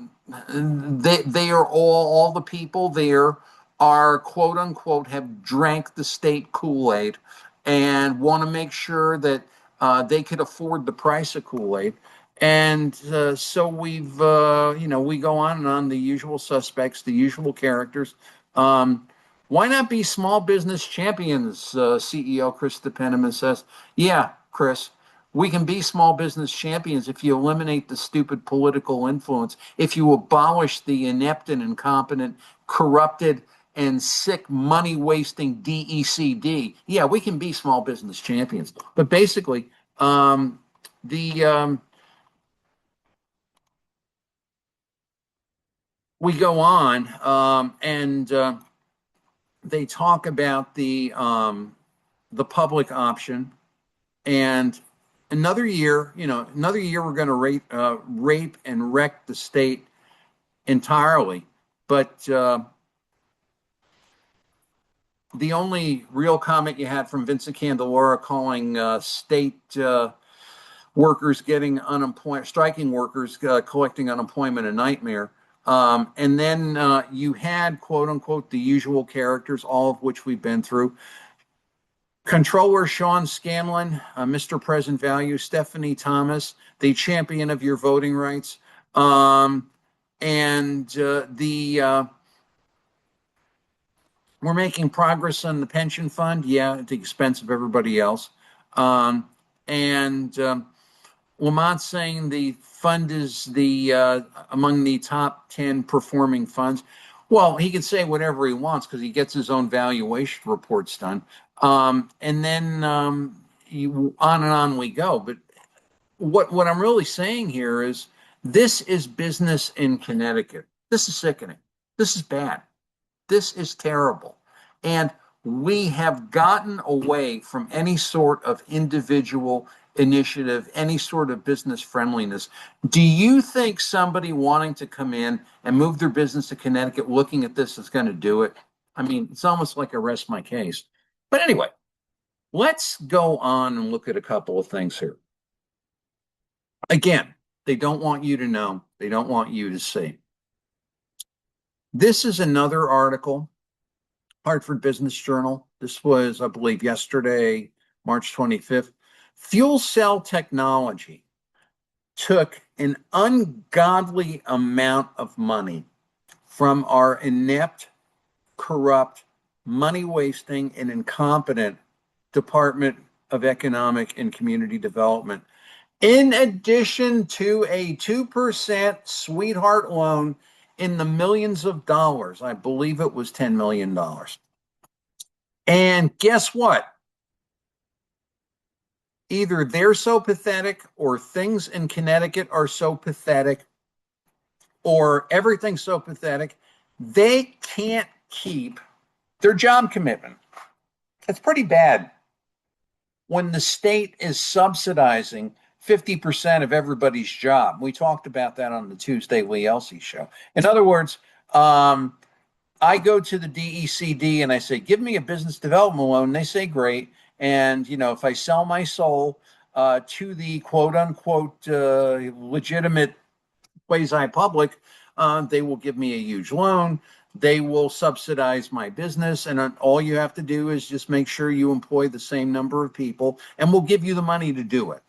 all the people there are quote unquote have drank the state Kool-Aid and want to make sure that they could afford the price of Kool-Aid. And so we've, we go on and on, the usual suspects, the usual characters. Why not be small business champions? CEO Chris DePeneman says. Yeah, Chris, we can be small business champions if you eliminate the stupid political influence, if you abolish the inept and incompetent, corrupted, and sick, money-wasting DECD. Yeah, we can be small business champions. But basically, we go on, and they talk about the public option, and another year, we're going to rape and wreck the state entirely. But the only real comment you had from Vincent Candelora calling state workers getting unemployment, striking workers collecting unemployment a nightmare. And then you had, quote unquote, the usual characters, all of which we've been through. Controller Sean Scanlon, Mr. Present Value, Stephanie Thomas, the champion of your voting rights. We're making progress on the pension fund, at the expense of everybody else. Lamont's saying the fund is among the top 10 performing funds. Well, he can say whatever he wants because he gets his own valuation reports done. On and on we go. But what I'm really saying here is this is business in Connecticut. This is sickening. This is bad. This is terrible. And we have gotten away from any sort of individual initiative, any sort of business friendliness. Do you think somebody wanting to come in and move their business to Connecticut looking at this is going to do it? I mean, it's almost like a rest my case. But anyway, let's go on and look at a couple of things here. Again, they don't want you to know. They don't want you to see. This is another article, Hartford Business Journal. This was, I believe, yesterday, March 25th. Fuel cell technology took an ungodly amount of money from our inept, corrupt, money-wasting, and incompetent Department of Economic and Community Development, in addition to a 2% sweetheart loan in the millions of dollars. I believe it was $10 million. And guess what? Either they're so pathetic, or things in Connecticut are so pathetic, or everything's so pathetic, they can't keep their job commitment. It's pretty bad when the state is subsidizing 50% of everybody's job. We talked about that on the Tuesday Lee Elsey show. In other words, I go to the DECD and I say, give me a business development loan. And they say, great. And, if I sell my soul to the quote unquote legitimate quasi-public, they will give me a huge loan. They will subsidize my business. And all you have to do is just make sure you employ the same number of people, and we'll give you the money to do it,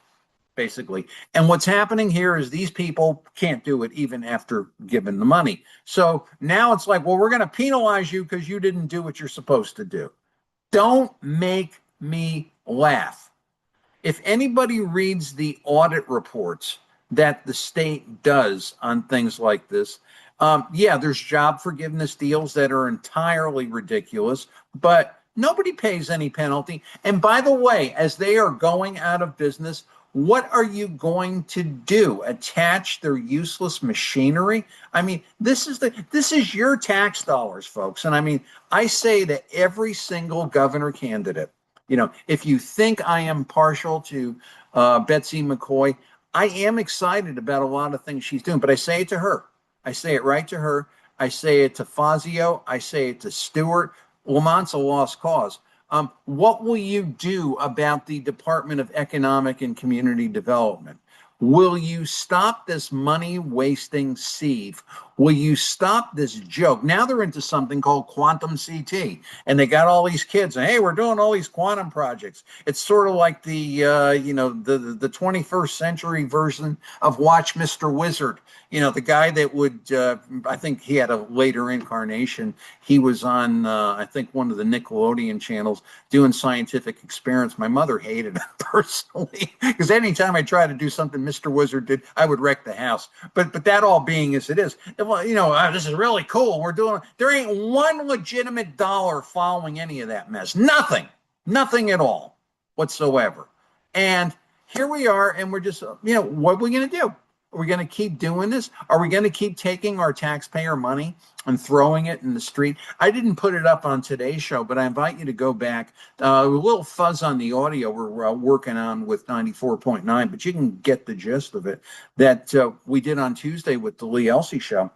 basically. And what's happening here is these people can't do it even after given the money. So now it's like, well, we're going to penalize you because you didn't do what you're supposed to do. Don't make me laugh. If anybody reads the audit reports that the state does on things like this, there's job forgiveness deals that are entirely ridiculous, but nobody pays any penalty. And by the way, as they are going out of business, what are you going to do? Attach their useless machinery? I mean, this is your tax dollars, folks. And I mean, I say to every single governor candidate, if you think I am partial to Betsy McCoy, I am excited about a lot of things she's doing, but I say it to her. I say it right to her. I say it to Fazio. I say it to Stewart. Lamont's a lost cause. What will you do about the Department of Economic and Community Development? Will you stop this money-wasting sieve? Will you stop this joke? Now they're into something called quantum CT, and they got all these kids, and hey, we're doing all these quantum projects. It's sort of like the 21st century version of Watch Mr. Wizard. The guy that would, I think he had a later incarnation. He was on, I think, one of the Nickelodeon channels doing scientific experiments. My mother hated him personally because anytime I tried to do something Mr. Wizard did, I would wreck the house. But that all being as it is, well, this is really cool. There ain't one legitimate dollar following any of that mess. Nothing at all whatsoever. And here we are, and we're just, what are we going to do? Are we going to keep doing this? Are we going to keep taking our taxpayer money and throwing it in the street? I didn't put it up on today's show, but I invite you to go back. A little fuzz on the audio we're working on with 94.9, but you can get the gist of it that we did on Tuesday with the Lee Elsey show.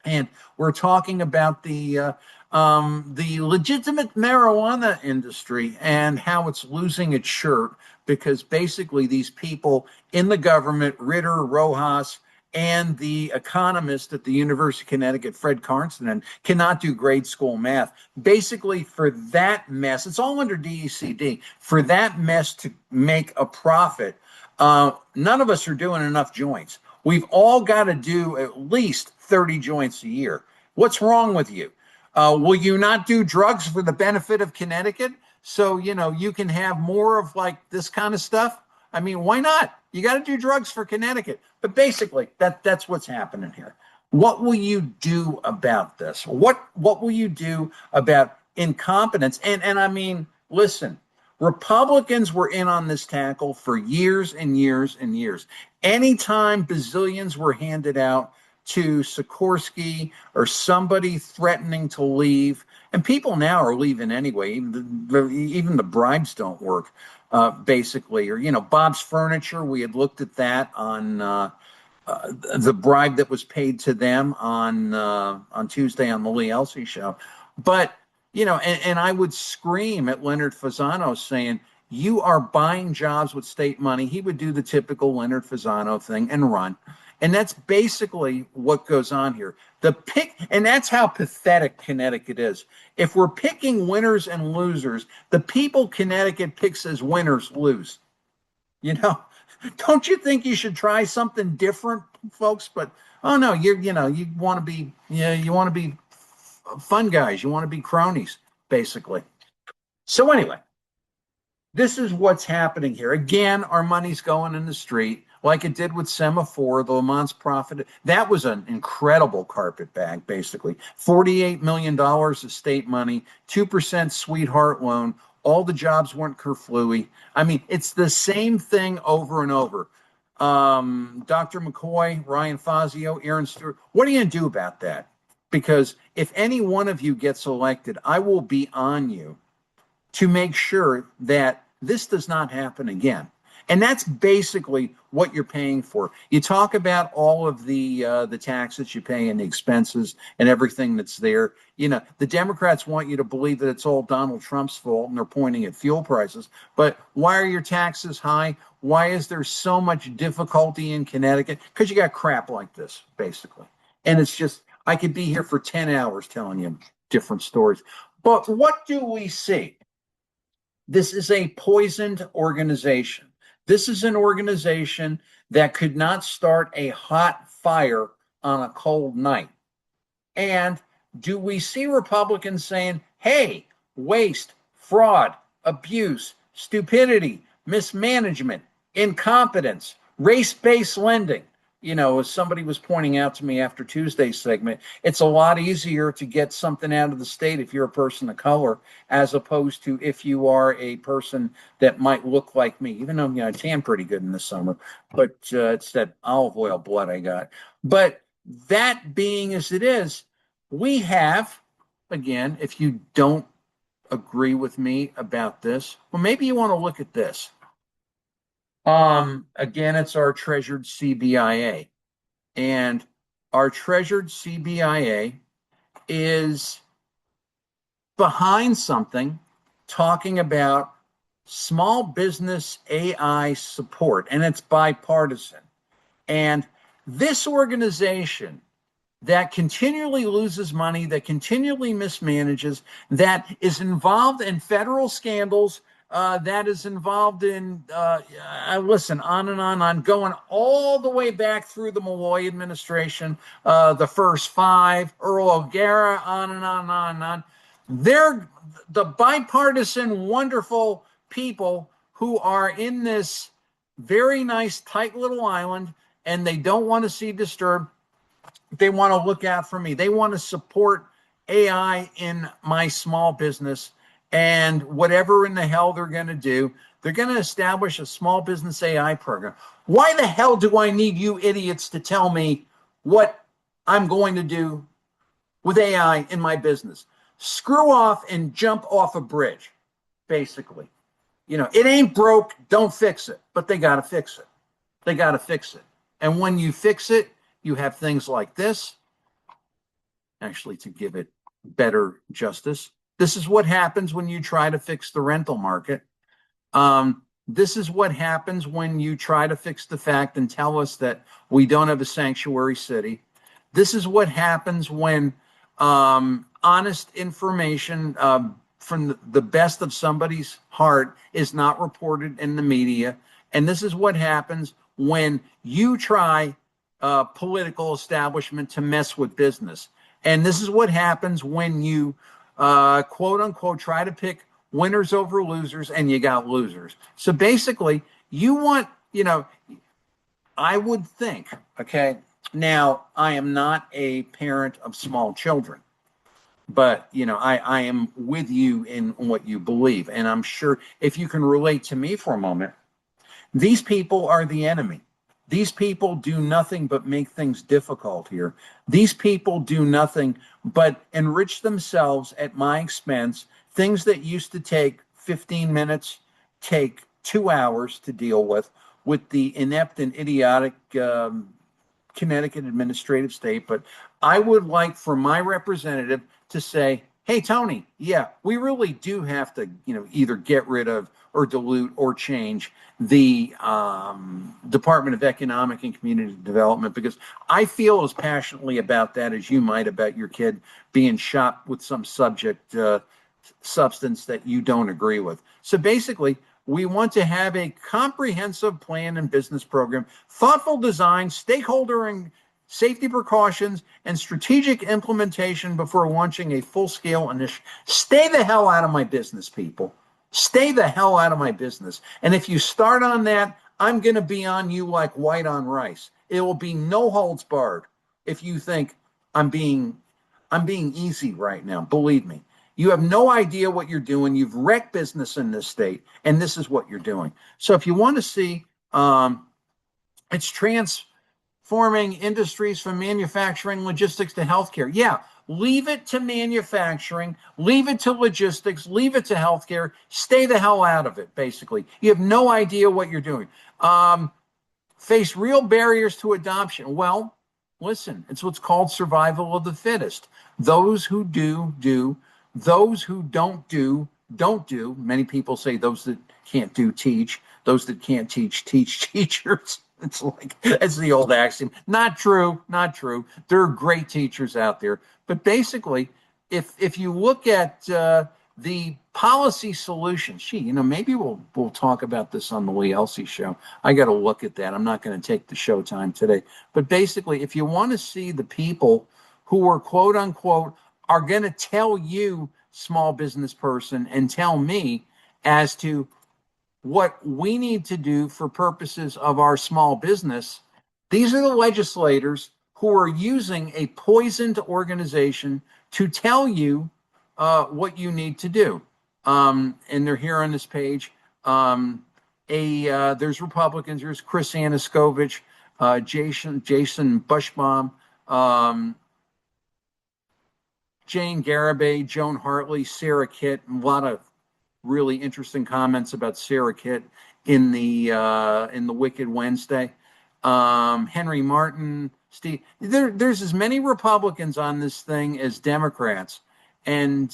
And we're talking about the legitimate marijuana industry and how it's losing its shirt because basically these people in the government, Ritter, Rojas, and the economist at the University of Connecticut, Fred Karnstein, cannot do grade school math. Basically, for that mess, it's all under DECD, for that mess to make a profit, none of us are doing enough joints. We've all got to do at least 30 joints a year. What's wrong with you? Will you not do drugs for the benefit of Connecticut? So, you can have more of like this kind of stuff. I mean, why not? You got to do drugs for Connecticut. But basically, that's what's happening here. What will you do about this? What will you do about incompetence? And I mean, listen, Republicans were in on this tackle for years and years and years. Anytime bazillions were handed out to Sikorsky or somebody threatening to leave, and people now are leaving anyway, even the bribes don't work, basically. Or, Bob's Furniture, we had looked at that on the bribe that was paid to them on Tuesday on the Lee Elsey show. But, and I would scream at Leonard Fasano saying, you are buying jobs with state money. He would do the typical Leonard Fasano thing and run. And that's basically what goes on here. And that's how pathetic Connecticut is. If we're picking winners and losers, the people Connecticut picks as winners lose. Don't you think you should try something different, folks? But oh no, you want to be fun guys. You want to be cronies, basically. So anyway, this is what's happening here. Again, our money's going in the street. Like it did with Semaphore, the Lamont's profit. That was an incredible carpetbag, basically. $48 million of state money, 2% sweetheart loan. All the jobs weren't Kerflooey. I mean, it's the same thing over and over. Dr. McCoy, Ryan Fazio, Aaron Stewart, what are you going to do about that? Because if any one of you gets elected, I will be on you to make sure that this does not happen again. And that's basically what you're paying for. You talk about all of the taxes you pay and the expenses and everything that's there. The Democrats want you to believe that it's all Donald Trump's fault and they're pointing at fuel prices. But why are your taxes high? Why is there so much difficulty in Connecticut? Because you got crap like this, basically. And it's just, I could be here for 10 hours telling you different stories. But what do we see? This is a poisoned organization. This is an organization that could not start a hot fire on a cold night. And do we see Republicans saying, hey, waste, fraud, abuse, stupidity, mismanagement, incompetence, race-based lending? As somebody was pointing out to me after Tuesday's segment, it's a lot easier to get something out of the state if you're a person of color, as opposed to if you are a person that might look like me, even though, I tan pretty good in the summer, but it's that olive oil blood I got. But that being as it is, we have, again, if you don't agree with me about this, well, maybe you want to look at this. Again, it's our treasured CBIA, and our treasured CBIA is behind something talking about small business AI support, and it's bipartisan. And this organization that continually loses money, that continually mismanages, that is involved in federal scandals, that is involved in, listen, on and on, going all the way back through the Malloy administration, the first five, Earl O'Gara, on and on and on and on. They're the bipartisan, wonderful people who are in this very nice, tight little island, and they don't want to see disturbed. They want to look out for me. They want to support AI in my small business. and whatever in the hell they're going to do, they're going to establish a small business AI program. Why the hell do I need you idiots to tell me what I'm going to do with AI in my business? Screw off and jump off a bridge, basically. It ain't broke, don't fix it. But they got to fix it. They got to fix it. And when you fix it, you have things like this. Actually, to give it better justice, this is what happens when you try to fix the rental market. This is what happens when you try to fix the fact and tell us that we don't have a sanctuary city. This is what happens when honest information from the best of somebody's heart is not reported in the media. And this is what happens when you try political establishment to mess with business. And this is what happens when you, quote unquote, try to pick winners over losers and you got losers. So basically, you want, I would think, okay, now I am not a parent of small children, but, I am with you in what you believe. And I'm sure if you can relate to me for a moment, these people are the enemy. These people do nothing but make things difficult here. These people do nothing but enrich themselves at my expense. Things that used to take 15 minutes take 2 hours to deal with the inept and idiotic Connecticut administrative state. But I would like for my representative to say, hey, Tony, yeah, we really do have to, either get rid of or dilute or change the Department of Economic and Community Development, because I feel as passionately about that as you might about your kid being shot with some substance that you don't agree with. So basically, we want to have a comprehensive plan and business program, thoughtful design, stakeholder and safety precautions, and strategic implementation before launching a full-scale initiative. Stay the hell out of my business, people. Stay the hell out of my business. And if you start on that, I'm going to be on you like white on rice. It will be no holds barred. If you think I'm being easy right now, believe me. You have no idea what you're doing. You've wrecked business in this state, and this is what you're doing. So if you want to see, it's transforming industries from manufacturing, logistics to healthcare. Yeah, leave it to manufacturing, leave it to logistics, leave it to healthcare. Stay the hell out of it, basically. You have no idea what you're doing. Face real barriers to adoption. Well, listen, it's what's called survival of the fittest. Those who do, do. Those who don't do, don't do. Many people say those that can't do, teach. Those that can't teach, teach teachers. It's the old axiom. Not true, not true. There are great teachers out there. But basically, if you look at the policy solutions, maybe we'll talk about this on the Lee Elsey show. I got to look at that. I'm not going to take the show time today. But basically, if you want to see the people who are quote unquote are going to tell you, small business person, and tell me as to what we need to do for purposes of our small business, these are the legislators who are using a poisoned organization to tell you what you need to do. And they're here on this page. There's Republicans. There's Chris Anaskovich, Jason Bushbaum, Jane Garibay, Joan Hartley, Sarah Kitt, a lot of really interesting comments about Sarah Kitt in the Wicked Wednesday. Henry Martin, Steve. There's as many Republicans on this thing as Democrats, and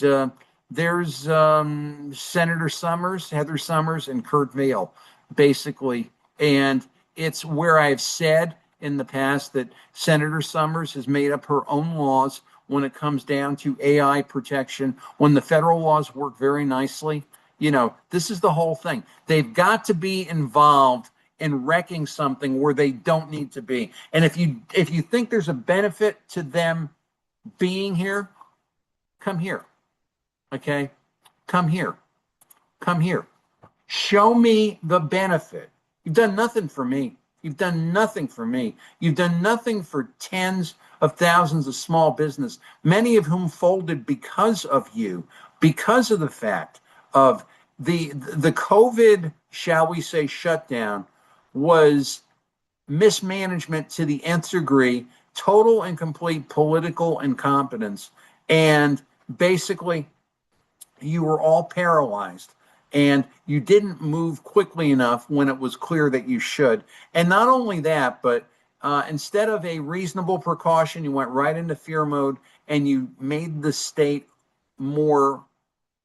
there's Senator Summers, Heather Summers, and Kurt Vail, basically. And it's where I've said in the past that Senator Summers has made up her own laws when it comes down to AI protection, when the federal laws work very nicely. This is the whole thing. They've got to be involved in wrecking something where they don't need to be. And if you think there's a benefit to them being here, come here. Okay? Come here. Come here. Show me the benefit. You've done nothing for me. You've done nothing for me. You've done nothing for tens of thousands of small business, many of whom folded because of you, because of the fact of the COVID, shall we say, shutdown was mismanagement to the nth degree, total and complete political incompetence, and basically you were all paralyzed and you didn't move quickly enough when it was clear that you should. And not only that, but instead of a reasonable precaution, you went right into fear mode and you made the state more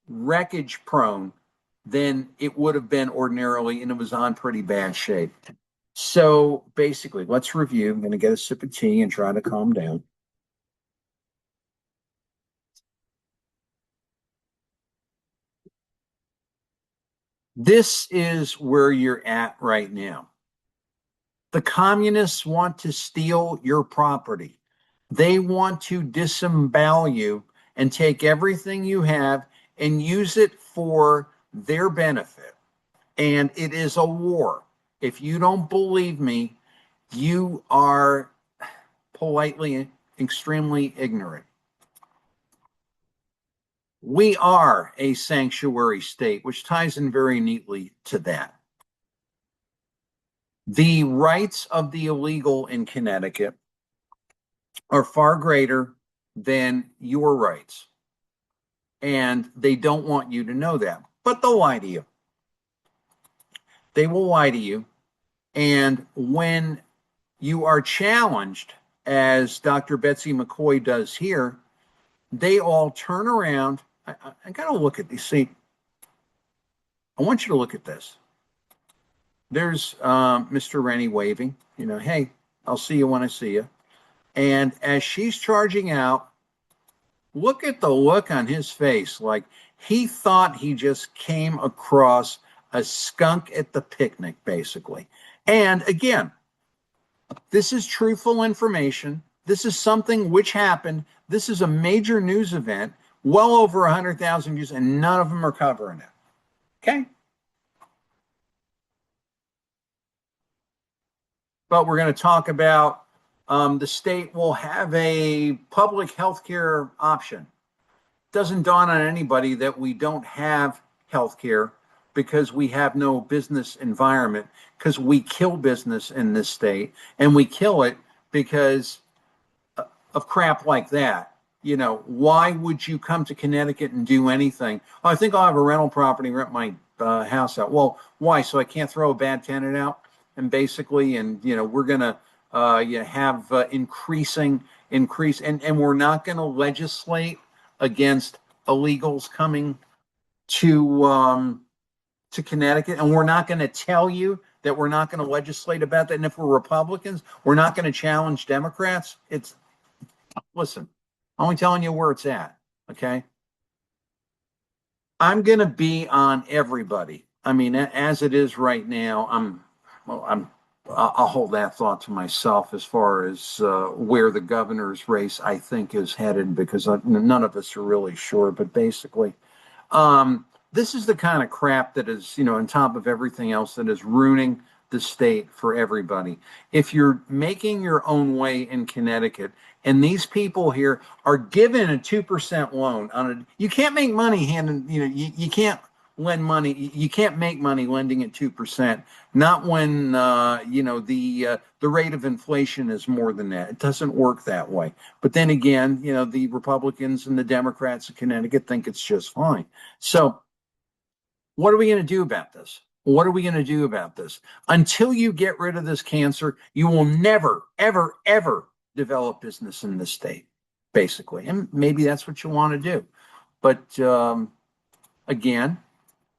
wreckage prone than it would have been ordinarily, and it was on pretty bad shape. So basically, let's review. I'm going to get a sip of tea and try to calm down. This is where you're at right now. The communists want to steal your property. They want to disembowel you and take everything you have and use it for their benefit. And it is a war. If you don't believe me, you are politely extremely ignorant. We are a sanctuary state, which ties in very neatly to that. The rights of the illegal in Connecticut are far greater than your rights. And they don't want you to know that, but they'll lie to you. They will lie to you. And when you are challenged, as Dr. Betsy McCoy does here, they all turn around. I got to look at these. See, I want you to look at this. There's Mr. Rennie waving, hey, I'll see you when I see you. And as she's charging out, look at the look on his face. Like he thought he just came across a skunk at the picnic, basically. And again, this is truthful information. This is something which happened. This is a major news event, well over 100,000 views, and none of them are covering it. Okay? But we're going to talk about the state will have a public health care option. Doesn't dawn on anybody that we don't have health care because we have no business environment, because we kill business in this state, and we kill it because of crap like that. Why would you come to Connecticut and do anything? Oh, I think I'll have a rental property, rent my house out. Well, why? So I can't throw a bad tenant out? And basically, we're going to have increase, and we're not going to legislate against illegals coming to Connecticut, and we're not going to tell you that we're not going to legislate about that. And if we're Republicans, we're not going to challenge Democrats. Listen, I'm only telling you where it's at. Okay. I'm going to be on everybody. I mean, as it is right now, I'll hold that thought to myself as far as where the governor's race, I think, is headed, because none of us are really sure. But basically, this is the kind of crap that is, on top of everything else, that is ruining the state for everybody. If you're making your own way in Connecticut, and these people here are given a 2% loan on it, you can't make money handing, you can't lend money. You can't make money lending at 2%. Not when the rate of inflation is more than that. It doesn't work that way. But then again, the Republicans and the Democrats of Connecticut think it's just fine. So what are we going to do about this? What are we going to do about this? Until you get rid of this cancer, you will never, ever, ever develop business in this state, basically. And maybe that's what you want to do. But again,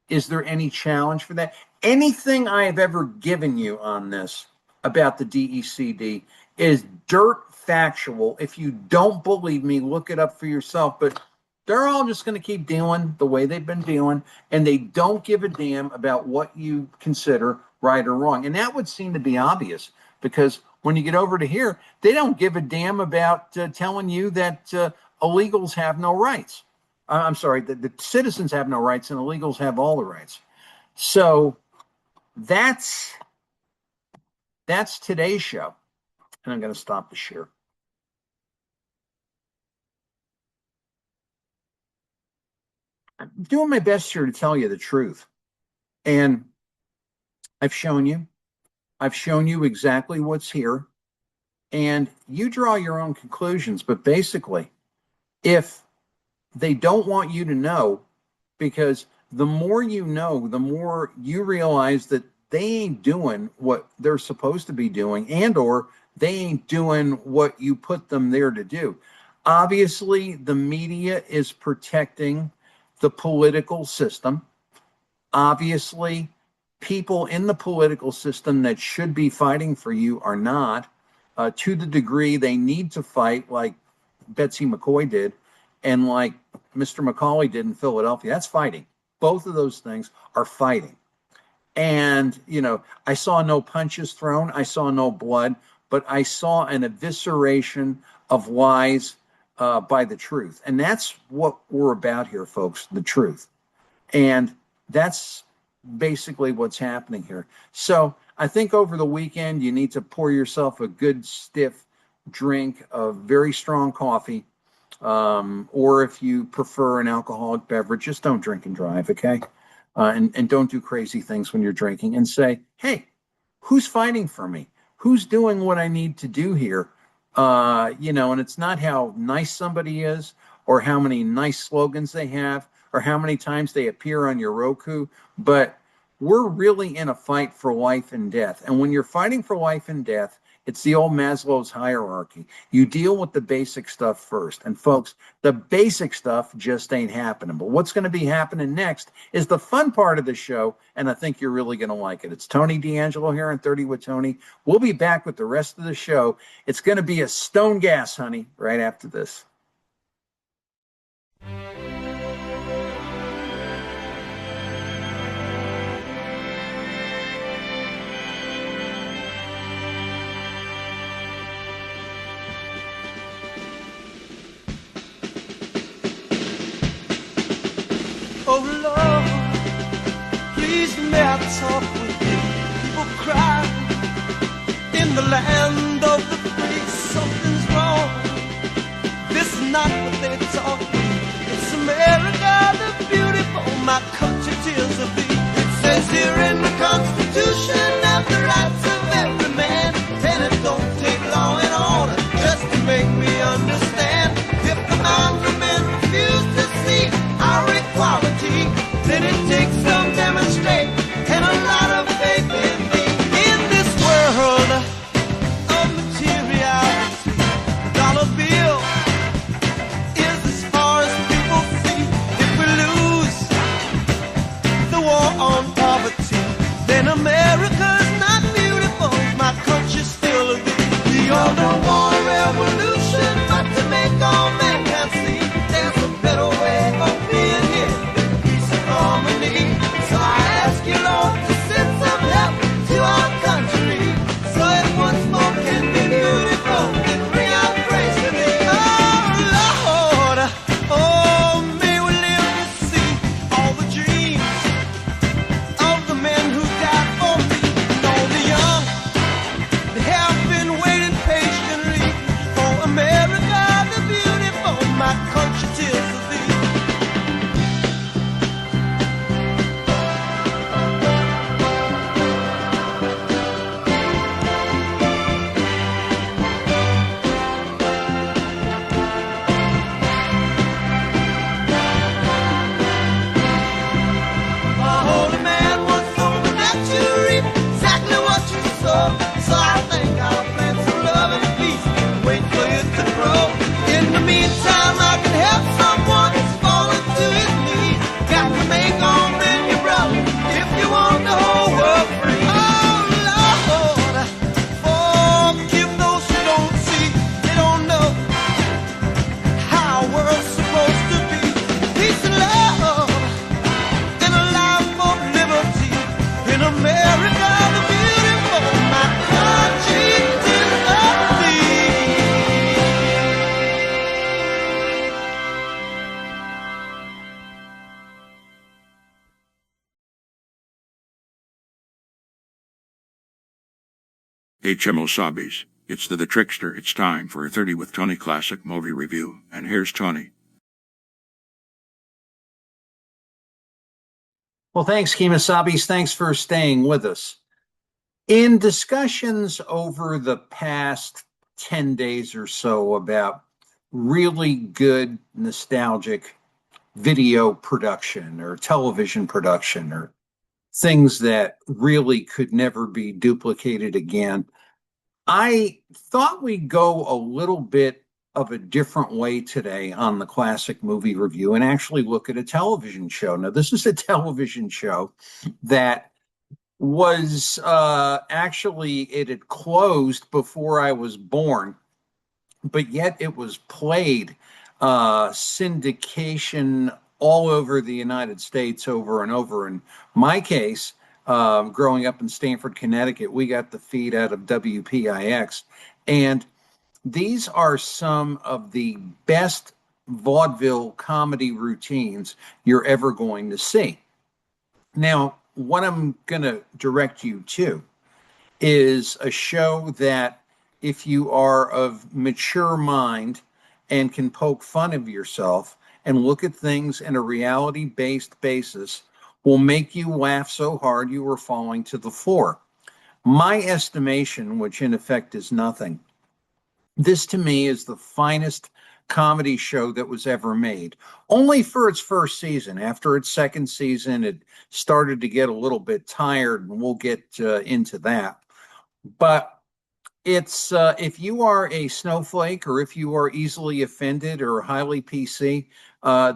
is there any challenge for that? Anything I have ever given you on this about the DECD is dirt factual. If you don't believe me, look it up for yourself. But they're all just going to keep dealing the way they've been dealing, and they don't give a damn about what you consider right or wrong. And that would seem to be obvious, because when you get over to here, they don't give a damn about telling you that illegals have no rights. I'm sorry, the citizens have no rights and illegals have all the rights. So that's today's show. And I'm going to stop the share. doing my best here to tell you the truth. And I've shown you. I've shown you exactly what's here. And you draw your own conclusions. But basically, if they don't want you to know, because the more you know, the more you realize that they ain't doing what they're supposed to be doing, and or they ain't doing what you put them there to do. Obviously, the media is protecting the political system. Obviously, people in the political system that should be fighting for you are not, to the degree they need to fight, like Betsy McCoy did, and like Mr. McCauley did in Philadelphia. That's fighting. Both of those things are fighting. And, I saw no punches thrown. I saw no blood, but I saw an evisceration of lies by the truth. And that's what we're about here, folks, the truth. And that's basically what's happening here. So I think over the weekend, you need to pour yourself a good stiff drink of very strong coffee. Or if you prefer an alcoholic beverage, just don't drink and drive, okay? And don't do crazy things when you're drinking, and say, hey, who's fighting for me? Who's doing what I need to do here? And it's not how nice somebody is, or how many nice slogans they have, or how many times they appear on your Roku, but we're really in a fight for life and death. And when you're fighting for life and death, it's the old Maslow's hierarchy. You deal with the basic stuff first. And folks, the basic stuff just ain't happening. But what's going to be happening next is the fun part of the show, and I think you're really going to like it. It's Tony D'Angelo here on 30 with Tony. We'll be back with the rest of the show. It's going to be a stone gas, honey, right after this. Oh Lord, please may I talk with you. People cry in the land of the free. Something's wrong. This is not what they taught me. It's America the beautiful, my country tears of thee. It says here in the Constitution of the rights of every man, and it don't take law and order just to make me understand. If the mountain men refuse to see our equality, then it takes some demonstrate and a lot of faith in me. In this world of materiality, the dollar bill is as far as people see. If we lose the war on poverty, then America's not beautiful. My country's still a bit. We all don't want a revolution, but to make all mankind see there's a better way of being here than peace and harmony. So I ask you, Lord, to send some help to our country, so it once more can be beautiful and bring out praise to thee. Oh Lord, oh may we live to see all the dreams of the men who died for me, and all the young that have been waiting patiently for America the beautiful, my country tears of thee. A holy man was hoping that you reap exactly what you sow. So I think I'll plant some love and peace and wait for it to grow. In the meantime, I can help someone who's fallen to his knees. Got to make all men your brother if you want the whole world free. Oh Lord, forgive those who don't see. They don't know how our world's supposed to be. Peace and love and a life of liberty in America the beautiful, my country is of thee. HMO Sobbies. It's the Trickster. It's time for a 30 with Tony classic movie review. And here's Tony. Well, thanks, Kemosabe's. Thanks for staying with us. In discussions over the past 10 days or so about really good, nostalgic video production or television production or things that really could never be duplicated again, I thought we'd go a little bit of a different way today on the Classic Movie Review and actually look at a television show. Now, this is a television show that was actually, it had closed before I was born, but yet it was played syndication all over the United States over and over. In my case, growing up in Stamford, Connecticut, we got the feed out of WPIX. And these are some of the best vaudeville comedy routines you're ever going to see. Now, what I'm going to direct you to is a show that, if you are of mature mind and can poke fun of yourself and look at things in a reality-based basis, will make you laugh so hard you are falling to the floor. My estimation, which in effect is nothing, this to me is the finest comedy show that was ever made. Only for its first season. After its second season, it started to get a little bit tired, and we'll get into that. But it's if you are a snowflake or if you are easily offended or highly PC,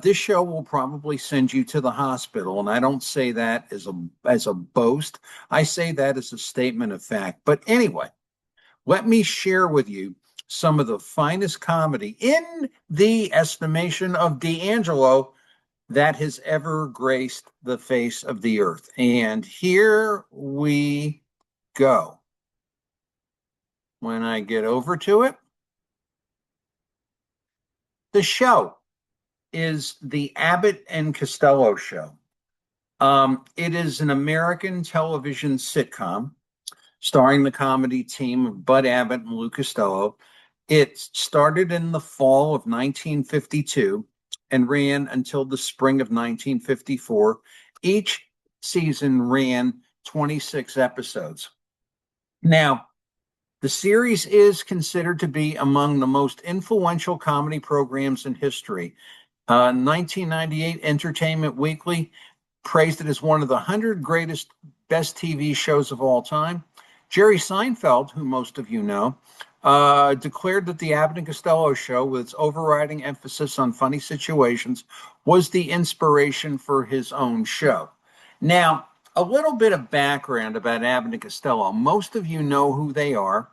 this show will probably send you to the hospital. And I don't say that as a boast. I say that as a statement of fact. But anyway, let me share with you some of the finest comedy in the estimation of D'Angelo that has ever graced the face of the earth. And here we go. When I get over to it, the show is the Abbott and Costello Show. It is an American television sitcom starring the comedy team of Bud Abbott and Lou Costello. It started in the fall of 1952 and ran until the spring of 1954. Each season ran 26 episodes. Now, the series is considered to be among the most influential comedy programs in history. 1998 Entertainment Weekly praised it as one of the 100 greatest best TV shows of all time. Jerry Seinfeld, who most of you know, declared that the Abbott and Costello Show, with its overriding emphasis on funny situations, was the inspiration for his own show. Now, a little bit of background about Abbott and Costello. Most of you know who they are,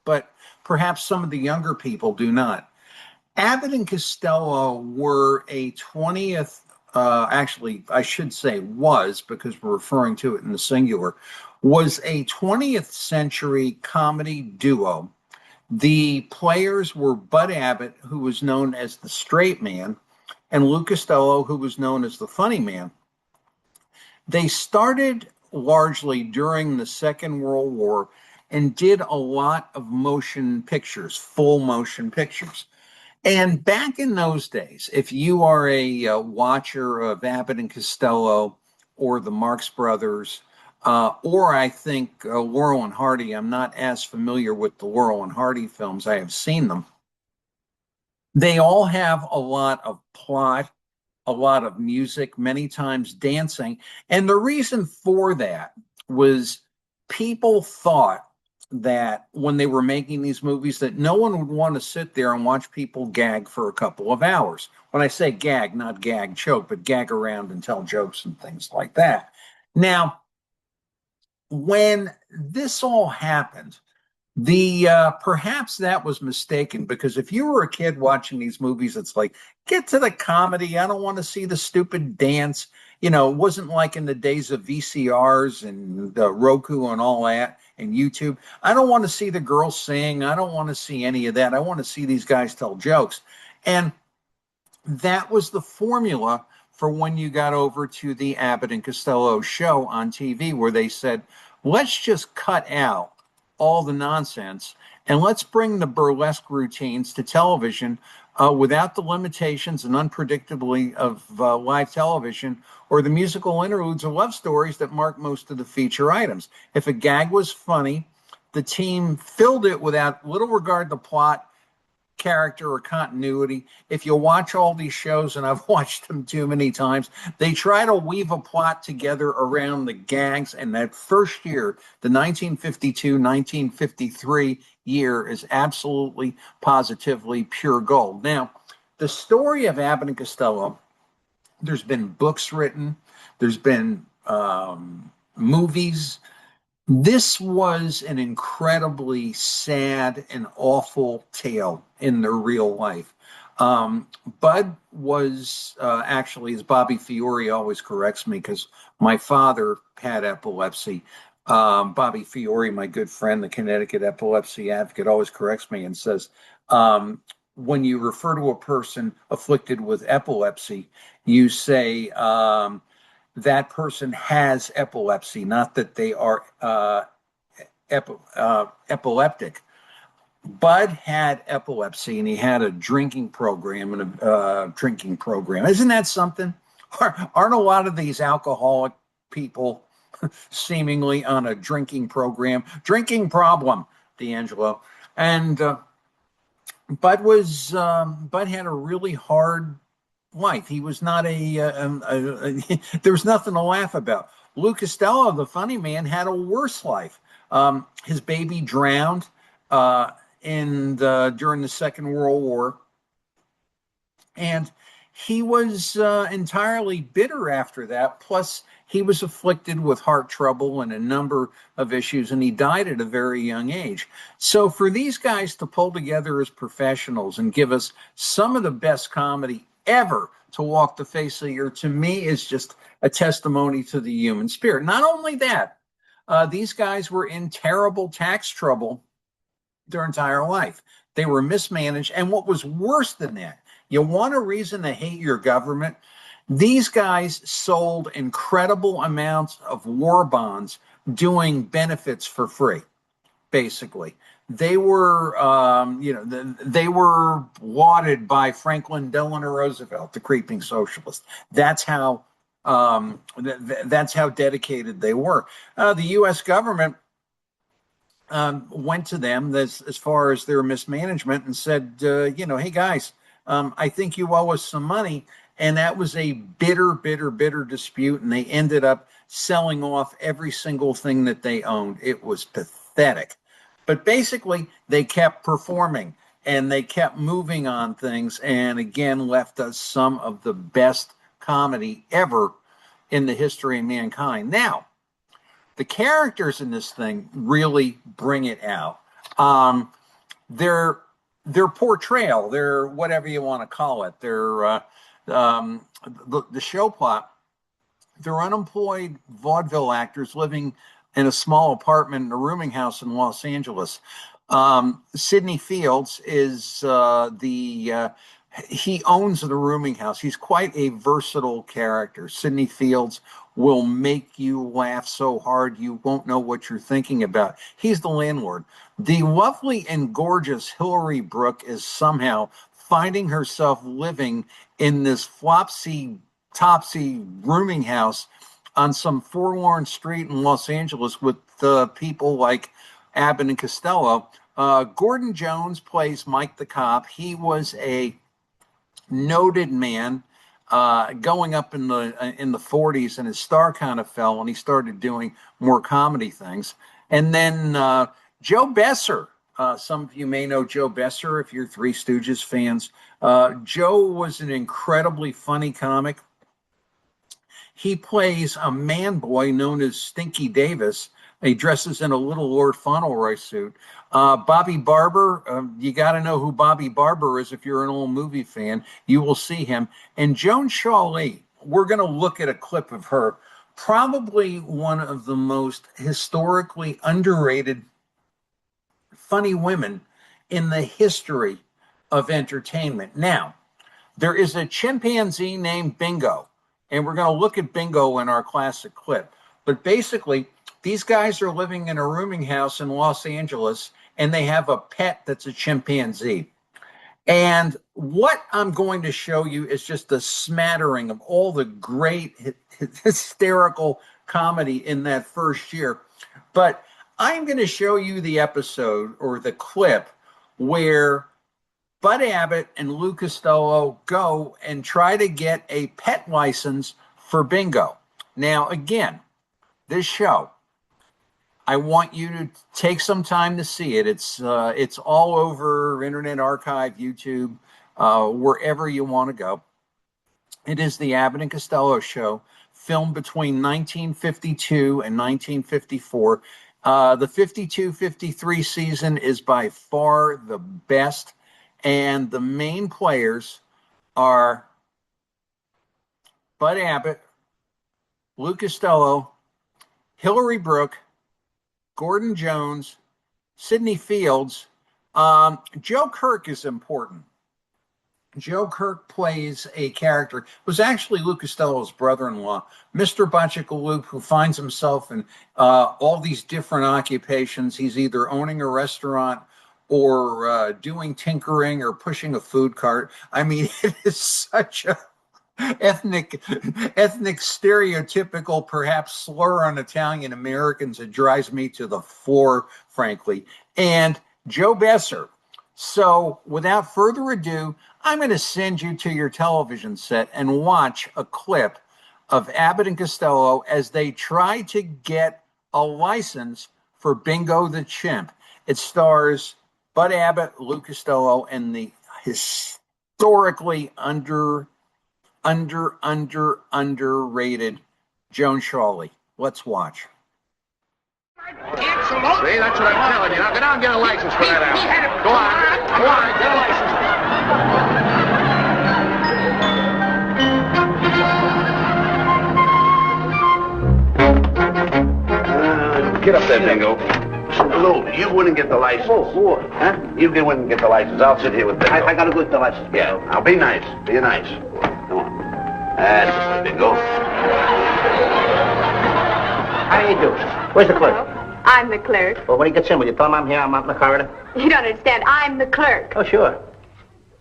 but perhaps some of the younger people do not. Abbott and Costello were a 20th, actually, I should say was, because we're referring to it in the singular, was a 20th century comedy duo. The players were Bud Abbott, who was known as the straight man, and Lou Costello, who was known as the funny man. They started largely during the Second World War and did a lot of motion pictures, full motion pictures. And back in those days, if you are a watcher of Abbott and Costello or the Marx Brothers, or I think Laurel and Hardy, I'm not as familiar with the Laurel and Hardy films. I have seen them. They all have a lot of plot, a lot of music, many times dancing. And the reason for that was people thought that when they were making these movies that no one would want to sit there and watch people gag for a couple of hours. When I say gag, not gag, choke, but gag around and tell jokes and things like that. Now, when this all happened, perhaps that was mistaken, because if you were a kid watching these movies, it's like, get to the comedy. I don't want to see the stupid dance. You know, it wasn't like in the days of VCRs and Roku and all that and YouTube. I don't want to see the girls sing. I don't want to see any of that. I want to see these guys tell jokes. And that was the formula for when you got over to the Abbott and Costello Show on TV, where they said, let's just cut out all the nonsense and let's bring the burlesque routines to television without the limitations and unpredictability of live television or the musical interludes or love stories that mark most of the feature items. If a gag was funny, the team filled it without little regard to plot, character, or continuity. If you watch all these shows, and I've watched them too many times, they try to weave a plot together around the gags. And that first year, the 1952-1953 year, is absolutely, positively pure gold. Now, the story of Abbott and Costello, there's been books written, there's been movies. This was an incredibly sad and awful tale in their real life. Bud was actually, as Bobby Fiore always corrects me, because my father had epilepsy. Bobby Fiore, my good friend, the Connecticut epilepsy advocate, always corrects me and says, when you refer to a person afflicted with epilepsy, you say, that person has epilepsy, not that they are epileptic. Bud had epilepsy, and he had a drinking program and a drinking program. Isn't that something? Aren't a lot of these alcoholic people seemingly on a drinking program? Drinking problem, D'Angelo. And Bud had a really hard life. He was not there was nothing to laugh about. Lou Costello, the funny man, had a worse life. His baby drowned during the Second World War, and he was entirely bitter after that. Plus, he was afflicted with heart trouble and a number of issues, and he died at a very young age. So for these guys to pull together as professionals and give us some of the best comedy ever to walk the face of the earth, to me, is just a testimony to the human spirit. Not only that, these guys were in terrible tax trouble their entire life. They were mismanaged. And what was worse than that, you want a reason to hate your government? These guys sold incredible amounts of war bonds doing benefits for free, basically. They were, they were lauded by Franklin Delano Roosevelt, the creeping socialist. That's how dedicated they were. The U.S. government went to them as far as their mismanagement and said, hey guys, I think you owe us some money. And that was a bitter dispute. And they ended up selling off every single thing that they owned. It was pathetic. But basically, they kept performing and they kept moving on things, and again left us some of the best comedy ever in the history of mankind. Now, the characters in this thing really bring it out. Their portrayal, their whatever you want to call it, their the show plot. They're unemployed vaudeville actors living in a small apartment in a rooming house in Los Angeles. Sidney Fields is he owns the rooming house. He's quite a versatile character. Sidney Fields will make you laugh so hard you won't know what you're thinking about. He's the landlord. The lovely and gorgeous Hillary Brooke is somehow finding herself living in this flopsy-topsy rooming house on some forlorn street in Los Angeles with people like Abbott and Costello. Gordon Jones plays Mike the cop. He was a noted man going up in the 40s, and his star kind of fell, and he started doing more comedy things. And then Joe Besser. Some of you may know Joe Besser if you're Three Stooges fans. Joe was an incredibly funny comic. He plays a man boy known as Stinky Davis. He dresses in a little Lord Fauntleroy suit. Bobby Barber, you got to know who Bobby Barber is if you're an old movie fan. You will see him. And Joan Shaw Lee, we're going to look at a clip of her. Probably one of the most historically underrated funny women in the history of entertainment. Now, there is a chimpanzee named Bingo, and we're going to look at Bingo in our classic clip. But basically, these guys are living in a rooming house in Los Angeles, and they have a pet that's a chimpanzee. And what I'm going to show you is just a smattering of all the great hysterical comedy in that first year. But I'm going to show you the episode or the clip where Bud Abbott and Lou Costello go and try to get a pet license for Bingo. Now, again, this show, I want you to take some time to see it. It's all over Internet Archive, YouTube, wherever you want to go. It is the Abbott and Costello Show, filmed between 1952 and 1954. The 52-53 season is by far the best, and the main players are Bud Abbott, Lou Costello, Hillary Brooke, Gordon Jones, Sidney Fields. Joe Kirk is important. Joe Kirk plays a character who's actually Lou Costello's brother-in-law, Mr. Bachikaloop, who finds himself in all these different occupations. He's either owning a restaurant or doing tinkering or pushing a food cart. I mean, it is such a ethnic stereotypical, perhaps slur on Italian Americans. It drives me to the floor, frankly. And Joe Besser. So without further ado, I'm going to send you to your television set and watch a clip of Abbott and Costello as they try to get a license for Bingo the Chimp. It stars Bud Abbott, Lou Costello, and the historically underrated Joan Shawley. Let's watch. See, that's what I'm telling you. Now, go down and get a license for that out. Go on, get a license. Get up there, Bingo. Lou, you wouldn't get the license. Oh, Huh? You wouldn't get the license. I'll sit here with Bingo. I gotta go get the license. Yeah, now be nice. Be nice. Come on. That's the way, Bingo. How do you do? Where's the clerk? I'm the clerk. Well, when he gets in, will you tell him I'm here? I'm out in the corridor. You don't understand. I'm the clerk. Oh, sure.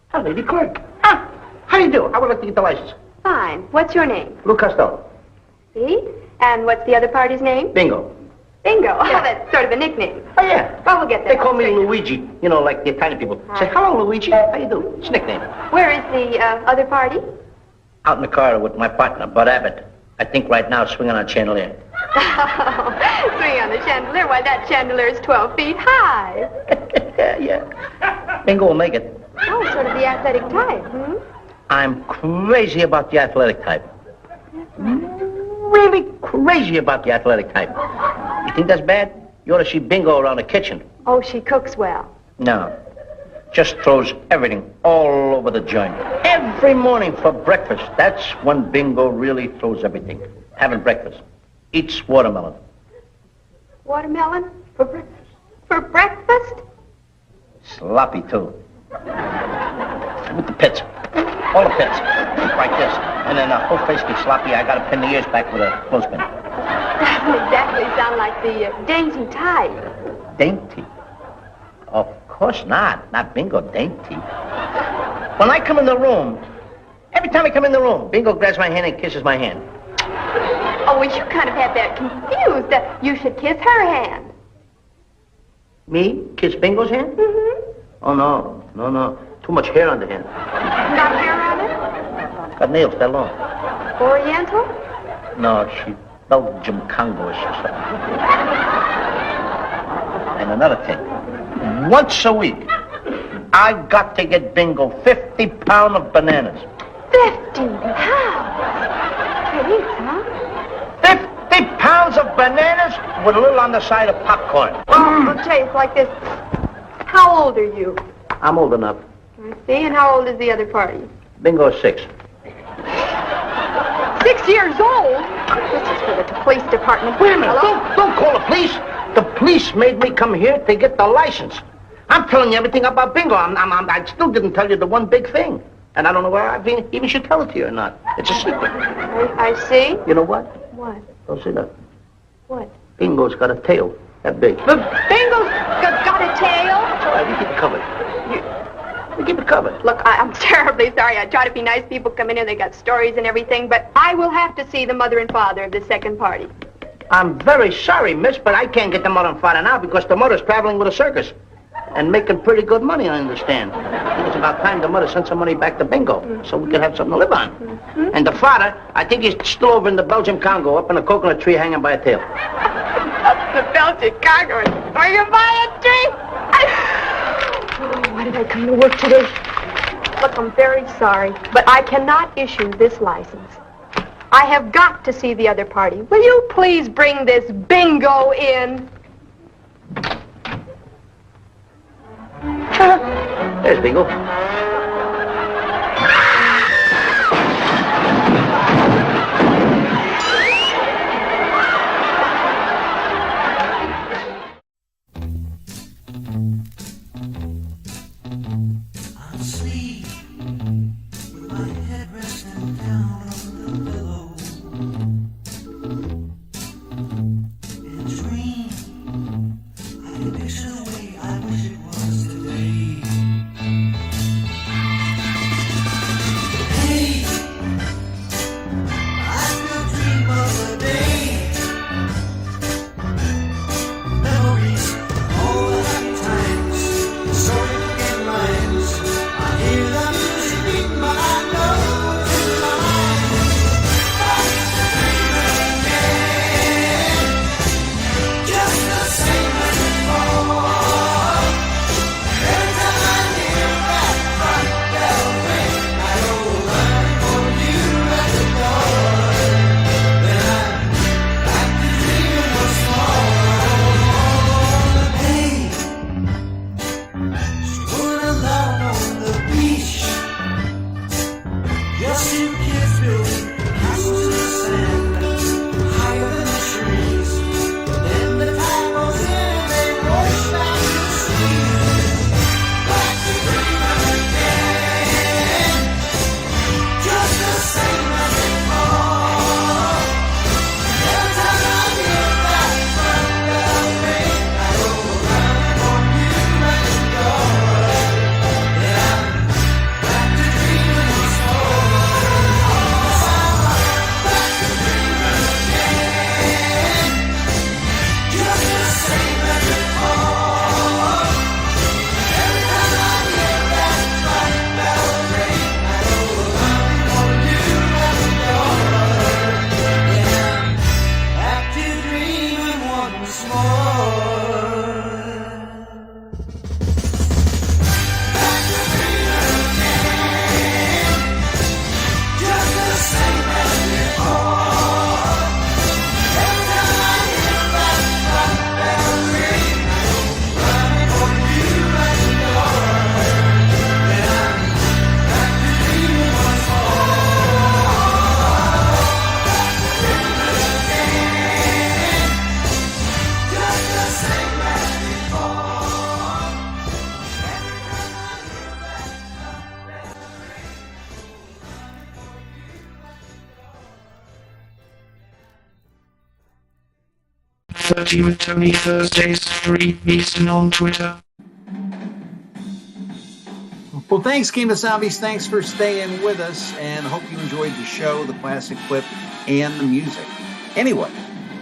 Hello, lady clerk. Ah, how do you do? I would like to get the license. Fine. What's your name? Lou Costello. See? And what's the other party's name? Bingo. Bingo. Oh, that's sort of a nickname. Oh, yeah. Well, we'll get that. They call me Luigi. You know, like the Italian people. Say, hello, Luigi. How you do? It's a nickname. Where is the other party? Out in the corridor with my partner, Bud Abbott. I think right now swinging on a chandelier. Swing on the chandelier. Why, that chandelier is 12 feet high. Yeah. Bingo will make it. Oh, sort of the athletic type, I'm crazy about the athletic type. Really crazy about the athletic type. You think that's bad? You ought to see Bingo around the kitchen. Oh, she cooks well. No. Just throws everything all over the joint. Every morning for breakfast. That's when Bingo really throws everything. Having breakfast. Eats watermelon. Watermelon? For breakfast? For breakfast? Sloppy, too. With the pits. All the pits. Like this. And then the whole face gets sloppy. I gotta pin the ears back with a clothespin. Doesn't exactly sound like the dainty type. Dainty? Of course not. Not Bingo dainty. When I come in the room, every time I come in the room, Bingo grabs my hand and kisses my hand. Oh, well, you kind of had that confused. You should kiss her hand. Me? Kiss Bingo's hand? Mm-hmm. Oh, no. No. Too much hair on the hand. Got hair on it? Got nails that long. Oriental? No, she Belgium Congo-ish or something. And another thing. Once a week, I got to get Bingo 50 pounds of bananas. 50 pounds? Please, huh? 50 pounds of bananas with a little on the side of popcorn. Well, Chase, like this. How old are you? I'm old enough. I see. And how old is the other party? Bingo's 6. 6 years old? This is for the police department. Wait a minute. Hello? Don't call the police. The police made me come here to get the license. I'm telling you everything about Bingo. I still didn't tell you the one big thing. And I don't know whether I even should tell it to you or not. It's a secret. I see. You know what? What? Don't say that. What? Bingo's got a tail. That big. But Bingo's got a tail? That's all right. We keep it covered. We keep it covered. Look, I'm terribly sorry. I try to be nice. People come in here, they got stories and everything, but I will have to see the mother and father of the second party. I'm very sorry, miss, but I can't get the mother and father now because the mother's traveling with a circus and making pretty good money, I understand. I think it's about time the mother sent some money back to Bingo so we could have something to live on. And the father, I think he's still over in the Belgian Congo, up in a coconut tree hanging by a tail. The Belgian Congo. Are you buying a tree? Why did I come to work today? Look, I'm very sorry, but I cannot issue this license. I have got to see the other party. Will you please bring this Bingo in? There's Bingo. Dirty with Tony Thursdays, 3 Eastern on Twitter. Well, thanks, Kemosabe's. Thanks for staying with us, and hope you enjoyed the show, the classic clip, and the music. Anyway,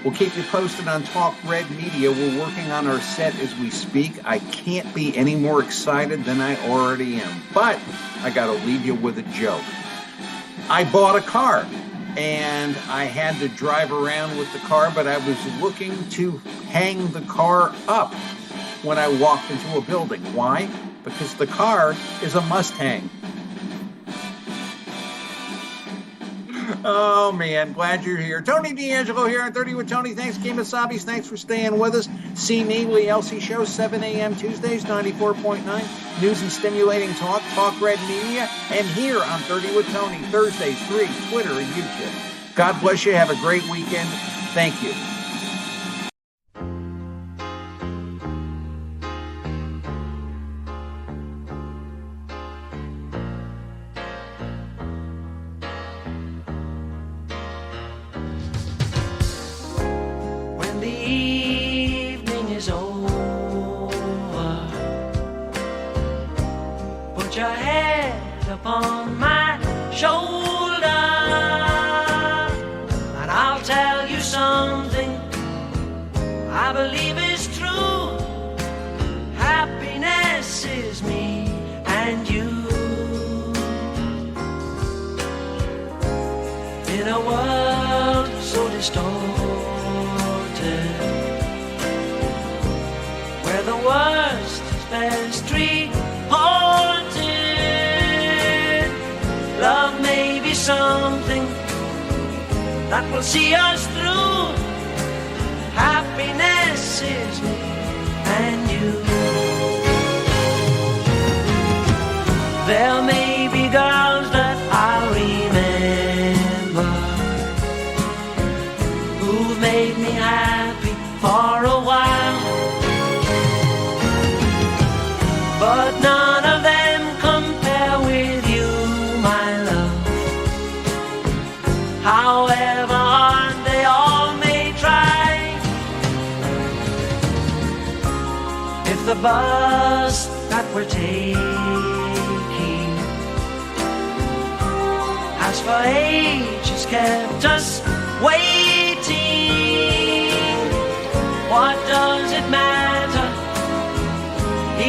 we'll keep you posted on Talk Red Media. We're working on our set as we speak. I can't be any more excited than I already am, but I got to leave you with a joke. I bought a car, and I had to drive around with the car, but I was looking to hang the car up when I walked into a building. Why? Because the car is a Mustang. Oh, man, glad you're here. Tony D'Angelo here on 30 with Tony. Thanks, Kemosabe's. Thanks for staying with us. See me, Lee Elsie Show, 7 a.m. Tuesdays, 94.9. News and stimulating talk, Talk Red Media, and here on 30 with Tony, Thursdays, 3, Twitter, and YouTube. God bless you. Have a great weekend. Thank you. Put your head upon my shoulder, and I'll tell you something I believe is true. Happiness is me and you. In a world so distorted, where the worst is best reported, love may be something that will see us through. Happiness is me and you. There may be girls that I'll remember who've made me happy for a while, but none of them compare with you, my love. However hard they all may try, if the bus that we're taking has for ages kept us waiting, what does it matter,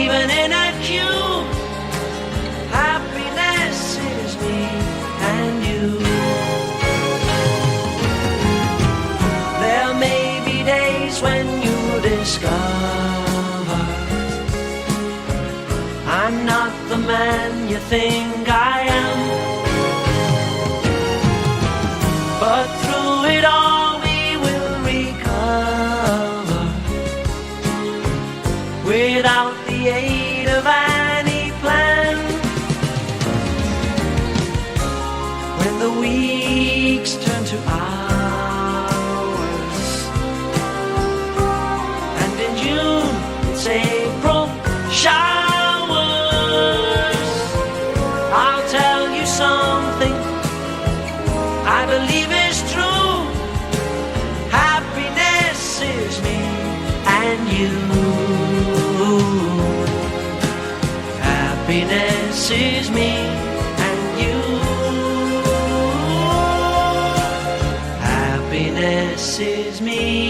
even in a queue? Happiness is me and you. There may be days when you discover I'm not the man you think I am, but through it all we will recover without the aid of any plan. When the weeks turn to hours, and in June it's April showers, I'll tell you something I believe is true. Happiness is me and you. Happiness is me and you. Happiness is me